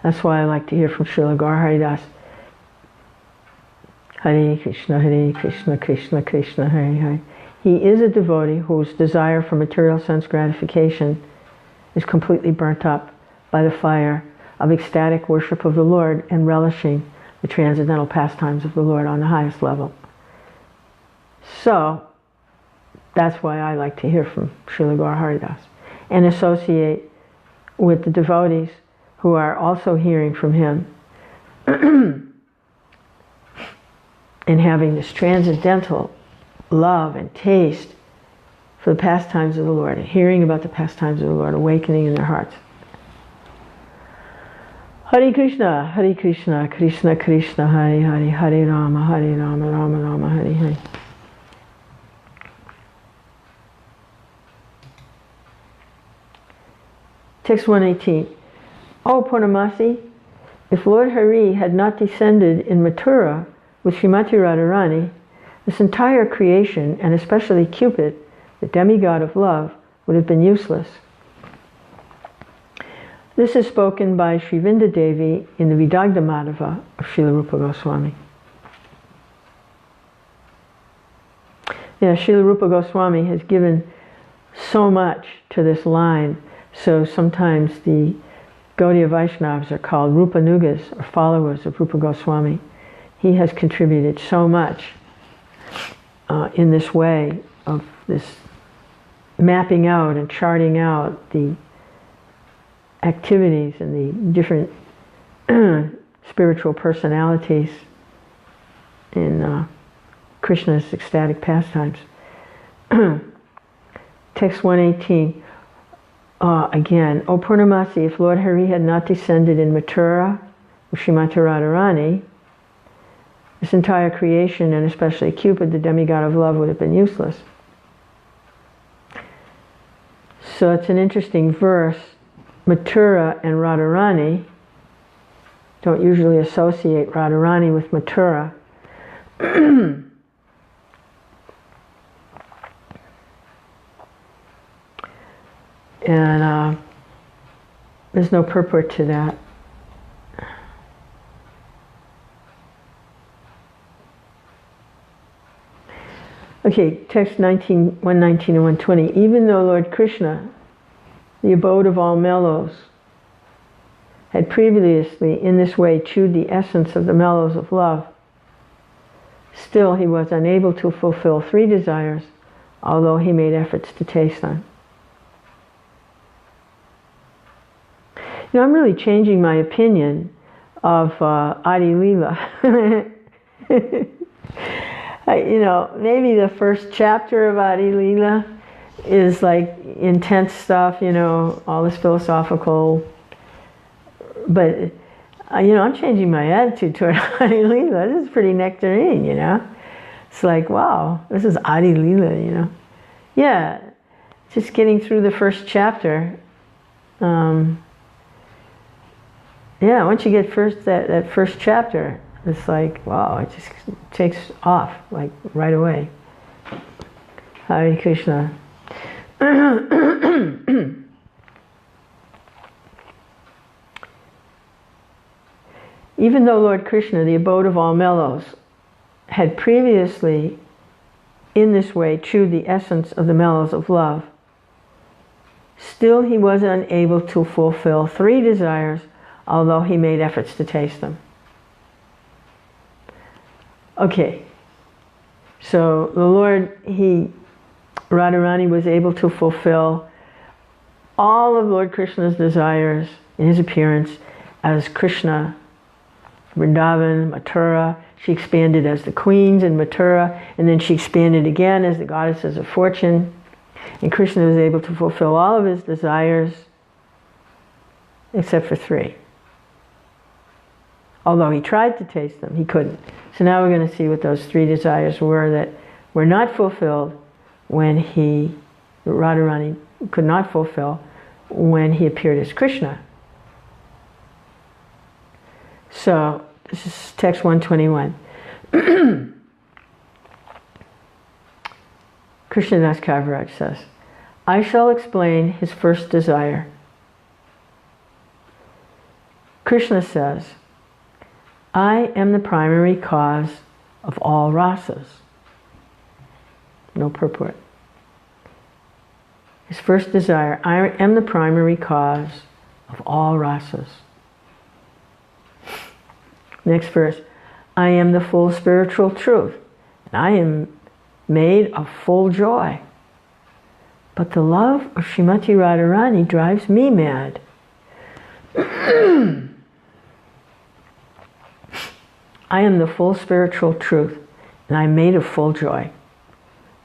That's why I like to hear from Srila Gaurahari Das. Hare Krishna, Krishna Krishna, Hare Hare. He is a devotee whose desire for material sense gratification is completely burnt up by the fire of ecstatic worship of the Lord and relishing the transcendental pastimes of the Lord on the highest level. So, that's why I like to hear from Srila Gaurahari Das and associate with the devotees who are also hearing from him and having this transcendental love and taste for the pastimes of the Lord, hearing about the pastimes of the Lord, awakening in their hearts. Hare Krishna, Krishna Krishna, Hare Hare, Hare Rama, Rama Rama, Hare Hare. Text 118. O Purnamasi, if Lord Hari had not descended in Mathura with Srimati Radharani, this entire creation, and especially Cupid, the demigod of love, would have been useless. This is spoken by Sri Vinda Devi in the Vidagdha Madhava of Srila Rupa Goswami. Yeah, Srila Rupa Goswami has given so much to this line, so sometimes the Gaudiya Vaishnavas are called Rupanugas, or followers of Rupa Goswami. He has contributed so much in this way of this mapping out and charting out the activities and the different spiritual personalities in Krishna's ecstatic pastimes. Text 118. Again, O Purnamasi, if Lord Hari had not descended in Mathura with Srimati Radharani, this entire creation, and especially Cupid, the demigod of love, would have been useless. So it's an interesting verse. Mathura and Radharani, don't usually associate Radharani with Mathura. And there's no purport to that. Okay, text 119 and 120. Even though Lord Krishna, the abode of all mellows, had previously in this way chewed the essence of the mellows of love, still he was unable to fulfill 3 desires, although he made efforts to taste them. You know, I'm really changing my opinion of Adi Leela. You know, maybe the first chapter of Adi Leela is like intense stuff, you know, all this philosophical. But, you know, I'm changing my attitude toward Adi Leela. This is pretty nectarine, you know. It's like, wow, this is Adi Leela, you know. Yeah, just getting through the first chapter. Yeah, once you get that first chapter, it's like, wow, it just takes off, like, right away. Hare Krishna. Even though Lord Krishna, the abode of all mellows, had previously in this way chewed the essence of the mellows of love, still he was unable to fulfill 3 desires, although he made efforts to taste them. Okay, so the Lord, Radharani was able to fulfill all of Lord Krishna's desires in his appearance as Krishna, Vrindavan, Mathura. She expanded as the queens in Mathura, and then she expanded again as the goddesses of fortune. And Krishna was able to fulfill all of his desires except for 3. Although he tried to taste them, he couldn't. So now we're going to see what those 3 desires were that were not fulfilled when Radharani could not fulfill when he appeared as Krishna. So, this is text 121. Krishnadas Kaviraj says, I shall explain his first desire. Krishna says, I am the primary cause of all rasas. No purport. His first desire, I am the primary cause of all rasas. Next verse, I am the full spiritual truth, and I am made of full joy. But the love of Srimati Radharani drives me mad. I am the full spiritual truth, and I am made of full joy.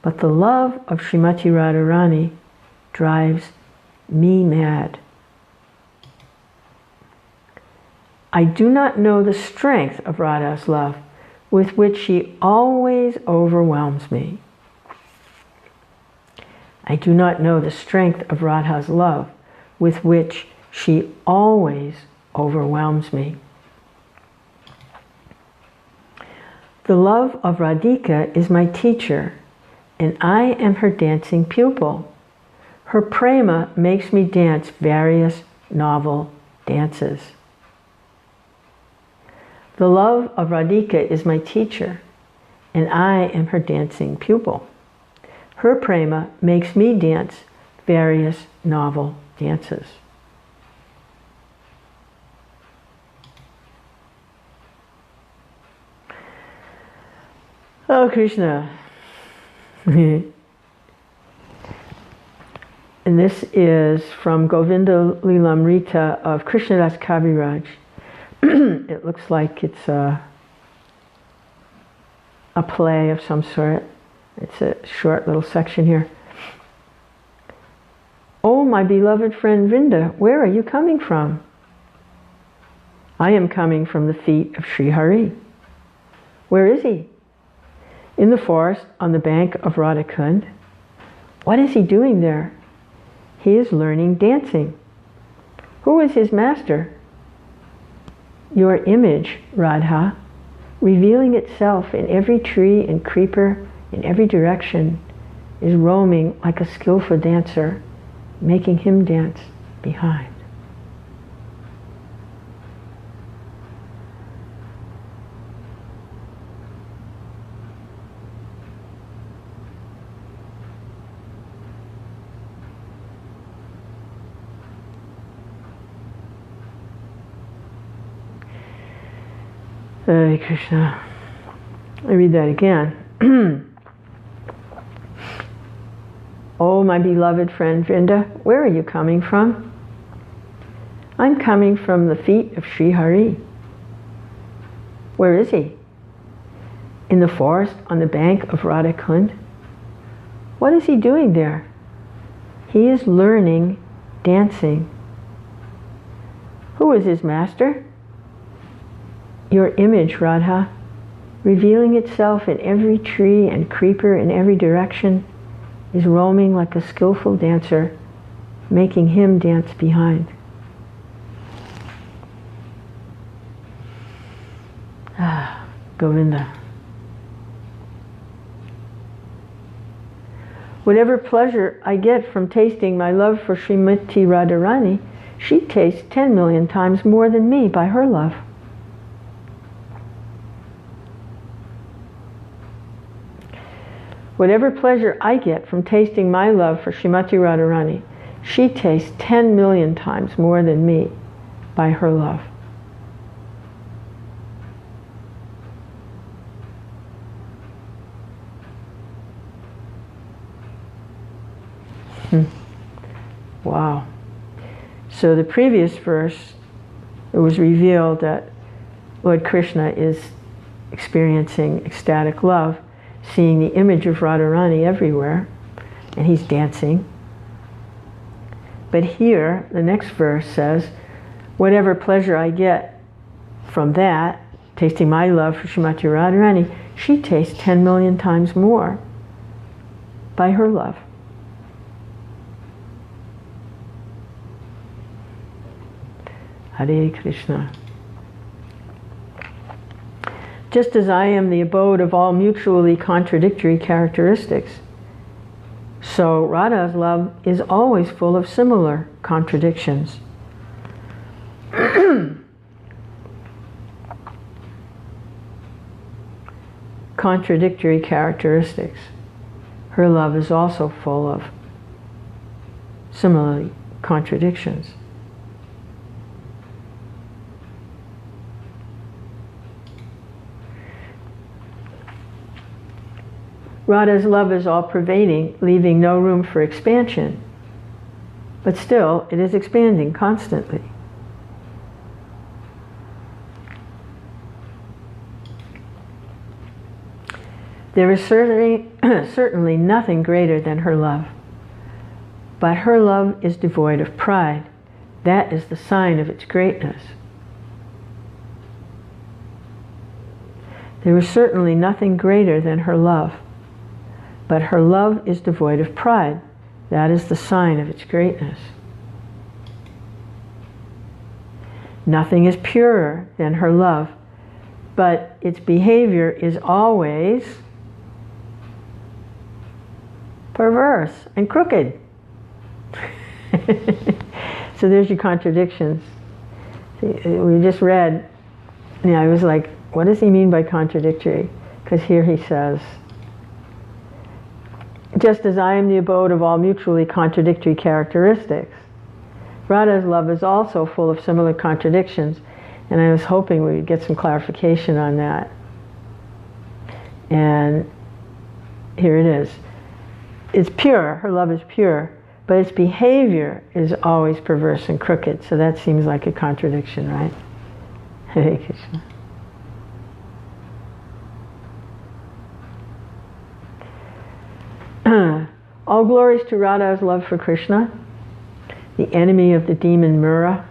But the love of Srimati Radharani drives me mad. I do not know the strength of Radha's love, with which she always overwhelms me. I do not know the strength of Radha's love, with which she always overwhelms me. The love of Radhika is my teacher, and I am her dancing pupil. Her prema makes me dance various novel dances. The love of Radhika is my teacher, and I am her dancing pupil. Her prema makes me dance various novel dances. Oh, Krishna. And this is from Govinda Lilamrita of Krishnadas Kaviraj. It looks like it's a a play of some sort. It's a short little section here. Oh, my beloved friend Vrinda, where are you coming from? I am coming from the feet of Sri Hari. Where is he? In the forest on the bank of Radhakund. What is he doing there? He is learning dancing. Who is his master? Your image, Radha, revealing itself in every tree and creeper, in every direction, is roaming like a skillful dancer, making him dance behind. Hare Krishna. I read that again. Oh, my beloved friend Vrinda, where are you coming from? I'm coming from the feet of Sri Hari. Where is he? In the forest on the bank of Radhakund. What is he doing there? He is learning dancing. Who is his master? Your image, Radha, revealing itself in every tree and creeper in every direction, is roaming like a skillful dancer, making him dance behind. Ah, Govinda. Whatever pleasure I get from tasting my love for Srimati Radharani, she tastes 10 million times more than me by her love. Whatever pleasure I get from tasting my love for Srimati Radharani, she tastes 10 million times more than me by her love. Wow. So the previous verse, it was revealed that Lord Krishna is experiencing ecstatic love, seeing the image of Radharani everywhere, and he's dancing. But here, the next verse says, whatever pleasure I get from that, tasting my love for Srimati Radharani, she tastes 10 million times more by her love. Hare Krishna. Just as I am the abode of all mutually contradictory characteristics, so Radha's love is always full of similar contradictions. Contradictory characteristics. Her love is also full of similarly contradictions. Radha's love is all-pervading, leaving no room for expansion. But still, it is expanding constantly. There is certainly nothing greater than her love. But her love is devoid of pride. That is the sign of its greatness. There is certainly nothing greater than her love. But her love is devoid of pride. That is the sign of its greatness. Nothing is purer than her love, but its behavior is always perverse and crooked. So there's your contradictions. See, we just read, I was like, what does he mean by contradictory? Because here he says, just as I am the abode of all mutually contradictory characteristics, Radha's love is also full of similar contradictions, and I was hoping we would get some clarification on that. And here it is. It's pure, her love is pure, but its behavior is always perverse and crooked, so that seems like a contradiction, right? Hare Krishna. All glories to Radha's love for Krishna, the enemy of the demon Mura.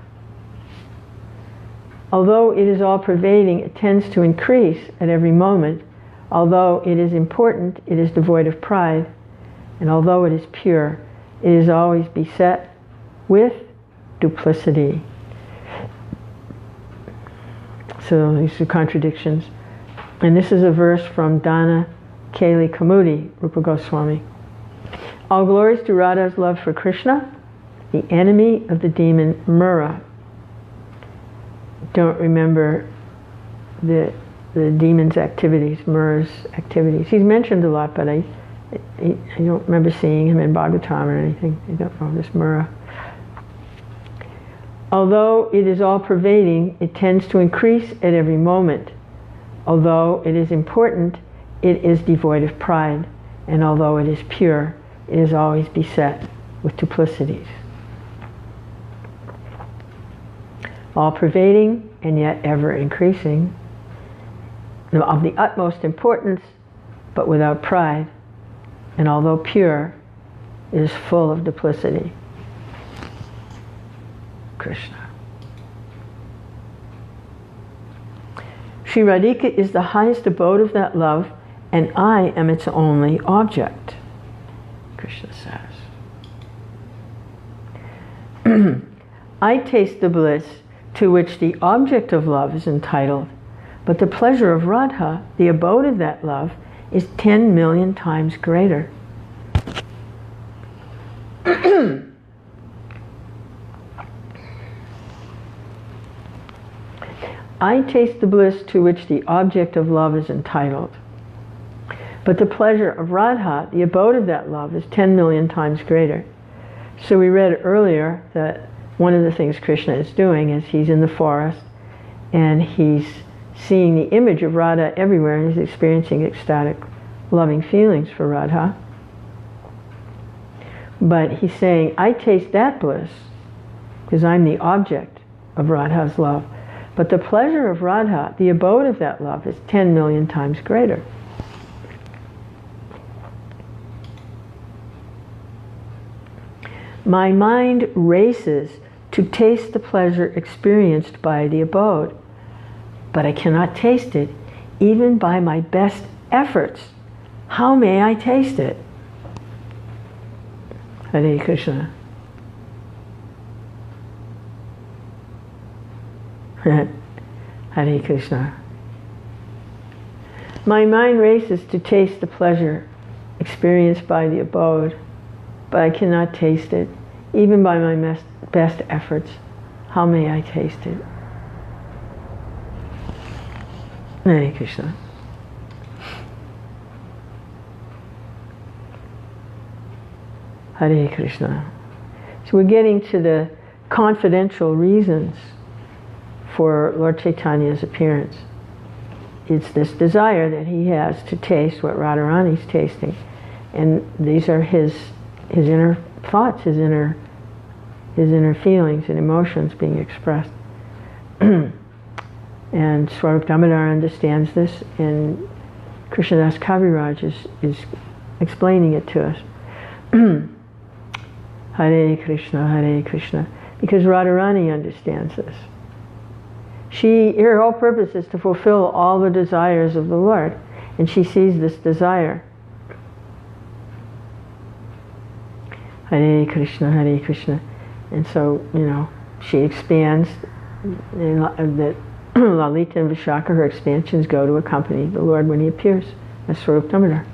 Although it is all-pervading, it tends to increase at every moment. Although it is important, it is devoid of pride. And although it is pure, it is always beset with duplicity. So these are contradictions. And this is a verse from Dana Kali Kamudi, Rupa Goswami. All glories to Radha's love for Krishna, the enemy of the demon Mura. Don't remember the demon's activities, Mura's activities. He's mentioned a lot, but I don't remember seeing him in Bhagavatam or anything. I don't know this Mura. Although it is all-pervading, it tends to increase at every moment. Although it is important, it is devoid of pride. And although it is pure, it is always beset with duplicities. All-pervading and yet ever-increasing, of the utmost importance, but without pride. And although pure, it is full of duplicity. Krishna. Sri Radhika is the highest abode of that love, and I am its only object, Krishna says. I taste the bliss to which the object of love is entitled, but the pleasure of Radha, the abode of that love, is 10 million times greater. I taste the bliss to which the object of love is entitled, but the pleasure of Radha, the abode of that love, is 10 million times greater. So we read earlier that one of the things Krishna is doing is he's in the forest and he's seeing the image of Radha everywhere, and he's experiencing ecstatic, loving feelings for Radha. But he's saying, I taste that bliss because I'm the object of Radha's love. But the pleasure of Radha, the abode of that love, is 10 million times greater. My mind races to taste the pleasure experienced by the abode, but I cannot taste it even by my best efforts. How may I taste it? Hare Krishna. Hare Krishna. My mind races to taste the pleasure experienced by the abode, but I cannot taste it, even by my best efforts. How may I taste it? Hare Krishna. Hare Krishna. So we're getting to the confidential reasons for Lord Chaitanya's appearance. It's this desire that he has to taste what Radharani's tasting. And these are his inner thoughts, his inner feelings and emotions being expressed. And Swarup Damodar understands this, and Krishnadas Kaviraj is explaining it to us. Hare Krishna, Hare Krishna. Because Radharani understands this. Her whole purpose is to fulfill all the desires of the Lord, and she sees this desire. Hare Krishna, Hare Krishna. And so, she expands, that Lalita and Vishaka, her expansions, go to accompany the Lord when he appears as Swarup Damodar.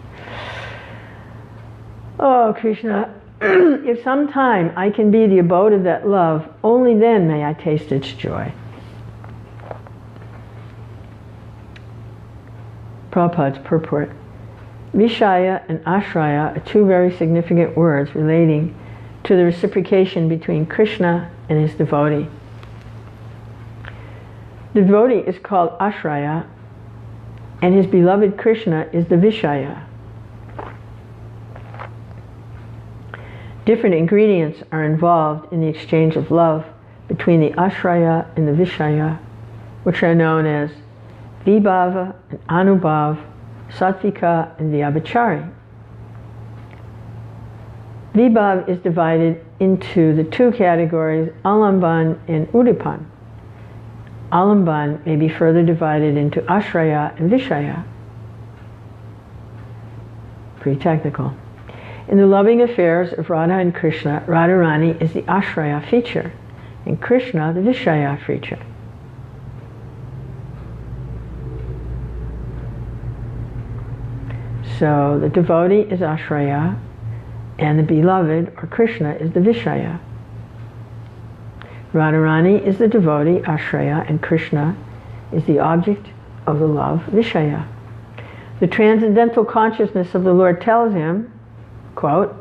Oh, Krishna, if sometime I can be the abode of that love, only then may I taste its joy. Prabhupada's purport. Vishaya and Ashraya are two very significant words relating to the reciprocation between Krishna and his devotee. The devotee is called Ashraya, and his beloved Krishna is the Vishaya. Different ingredients are involved in the exchange of love between the Ashraya and the Vishaya, which are known as Vibhava and Anubhav, Sattvika and Vyabhachari. Vibhav is divided into the two categories, Alamban and Udipan. Alamban may be further divided into Ashraya and Vishaya. Pretty technical. In the loving affairs of Radha and Krishna, Radharani is the Ashraya feature, and Krishna the Vishaya feature. So the devotee is Ashraya, and the beloved, or Krishna, is the Vishaya. Radharani is the devotee, Ashraya, and Krishna is the object of the love, Vishaya. The transcendental consciousness of the Lord tells him, quote,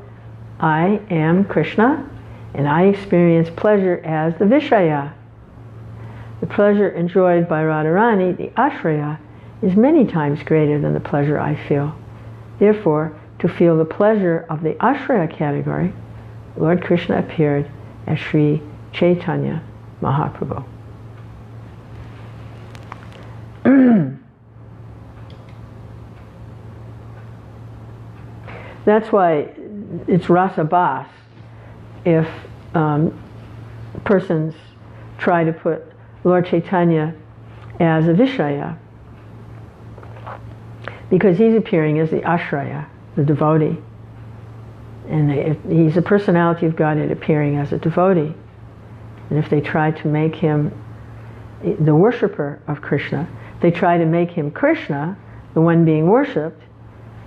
I am Krishna, and I experience pleasure as the Vishaya. The pleasure enjoyed by Radharani, the Ashraya, is many times greater than the pleasure I feel. Therefore, to feel the pleasure of the Ashraya category, Lord Krishna appeared as Sri Chaitanya Mahaprabhu. That's why it's rasa bas if persons try to put Lord Chaitanya as a Vishaya, because he's appearing as the Ashraya, the devotee. And he's a personality of Godhead appearing as a devotee. And if they try to make him the worshipper of Krishna, they try to make him Krishna, the one being worshipped,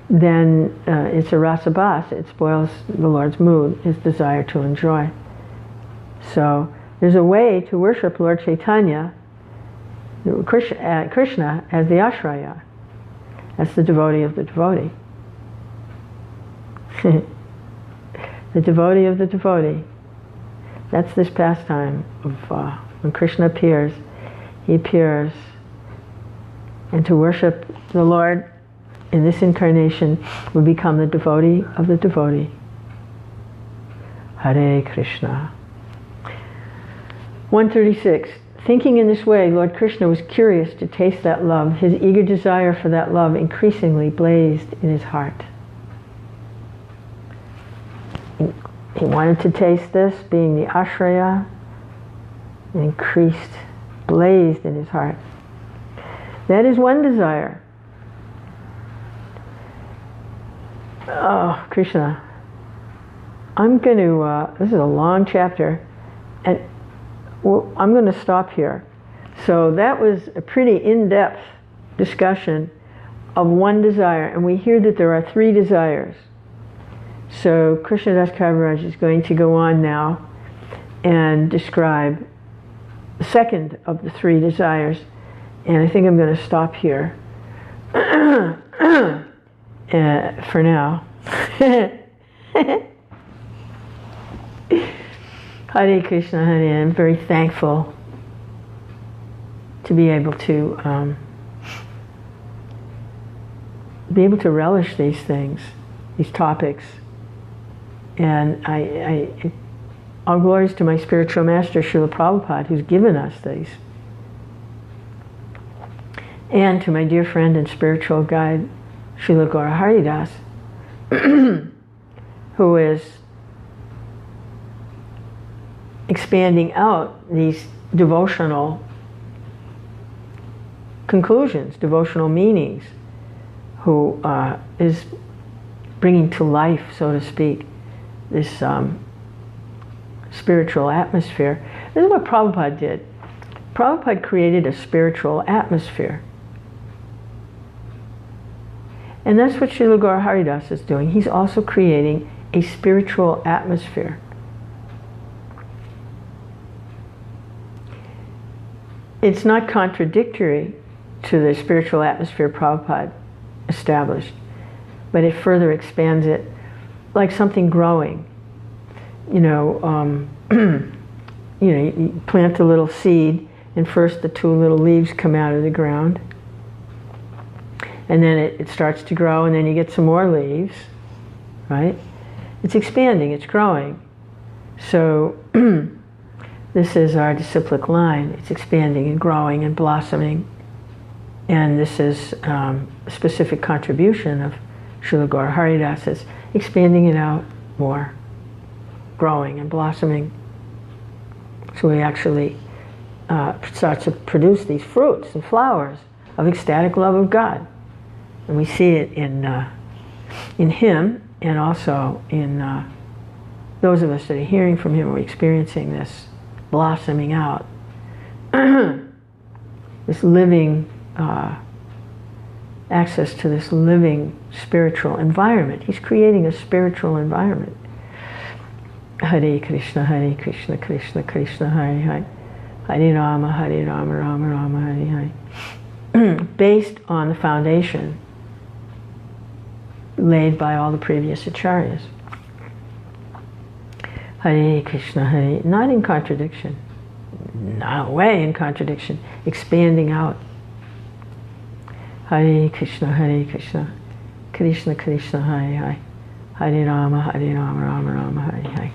then it's a rasa bas. It spoils the Lord's mood, his desire to enjoy. So there's a way to worship Lord Chaitanya, Krishna, as the Ashraya. That's the devotee of the devotee. The devotee of the devotee. That's this pastime of when Krishna appears. He appears, and to worship the Lord in this incarnation will become the devotee of the devotee. Hare Krishna. 136. Thinking in this way, Lord Krishna was curious to taste that love. His eager desire for that love increasingly blazed in his heart. He wanted to taste this, being the Ashraya, and increased, blazed in his heart. That is one desire. Oh, Krishna. I'm going to, this is a long chapter, and I'm going to stop here. So that was a pretty in-depth discussion of one desire, and we hear that there are three desires. So Krishnadas Kaviraj is going to go on now and describe the second of the three desires, and I think I'm going to stop here for now. Hare Krishna, Hare. I'm very thankful to be able to relish these things, these topics. And all glories to my spiritual master, Srila Prabhupada, who's given us these. And to my dear friend and spiritual guide, Srila Gaurahari Das, who is expanding out these devotional conclusions, devotional meanings, who is bringing to life, so to speak, this spiritual atmosphere. This is what Prabhupada did. Prabhupada created a spiritual atmosphere. And that's what Srila Gaurahari Das is doing. He's also creating a spiritual atmosphere. It's not contradictory to the spiritual atmosphere Prabhupada established, but it further expands it like something growing. You plant a little seed, and first the two little leaves come out of the ground, and then it starts to grow, and then you get some more leaves, right? It's expanding, it's growing. So this is our disciplic line. It's expanding and growing and blossoming. And this is a specific contribution of Srila Gaurahari Das, expanding it out more growing and blossoming. So he actually starts to produce these fruits and flowers of ecstatic love of God. And we see it in him, and also in those of us that are hearing from him, or experiencing this blossoming out, this living access to this living spiritual environment. He's creating a spiritual environment. Hare Krishna, Krishna Krishna, Hare Hare. Hare Rama, Rama Rama, Hare Hare. Based on the foundation laid by all the previous acharyas. Hare Krishna, Hare, not in contradiction, no way in contradiction, expanding out. Hare Krishna, Krishna Krishna, Hare Hare. Hare Rama, Rama Rama, Hare Hare.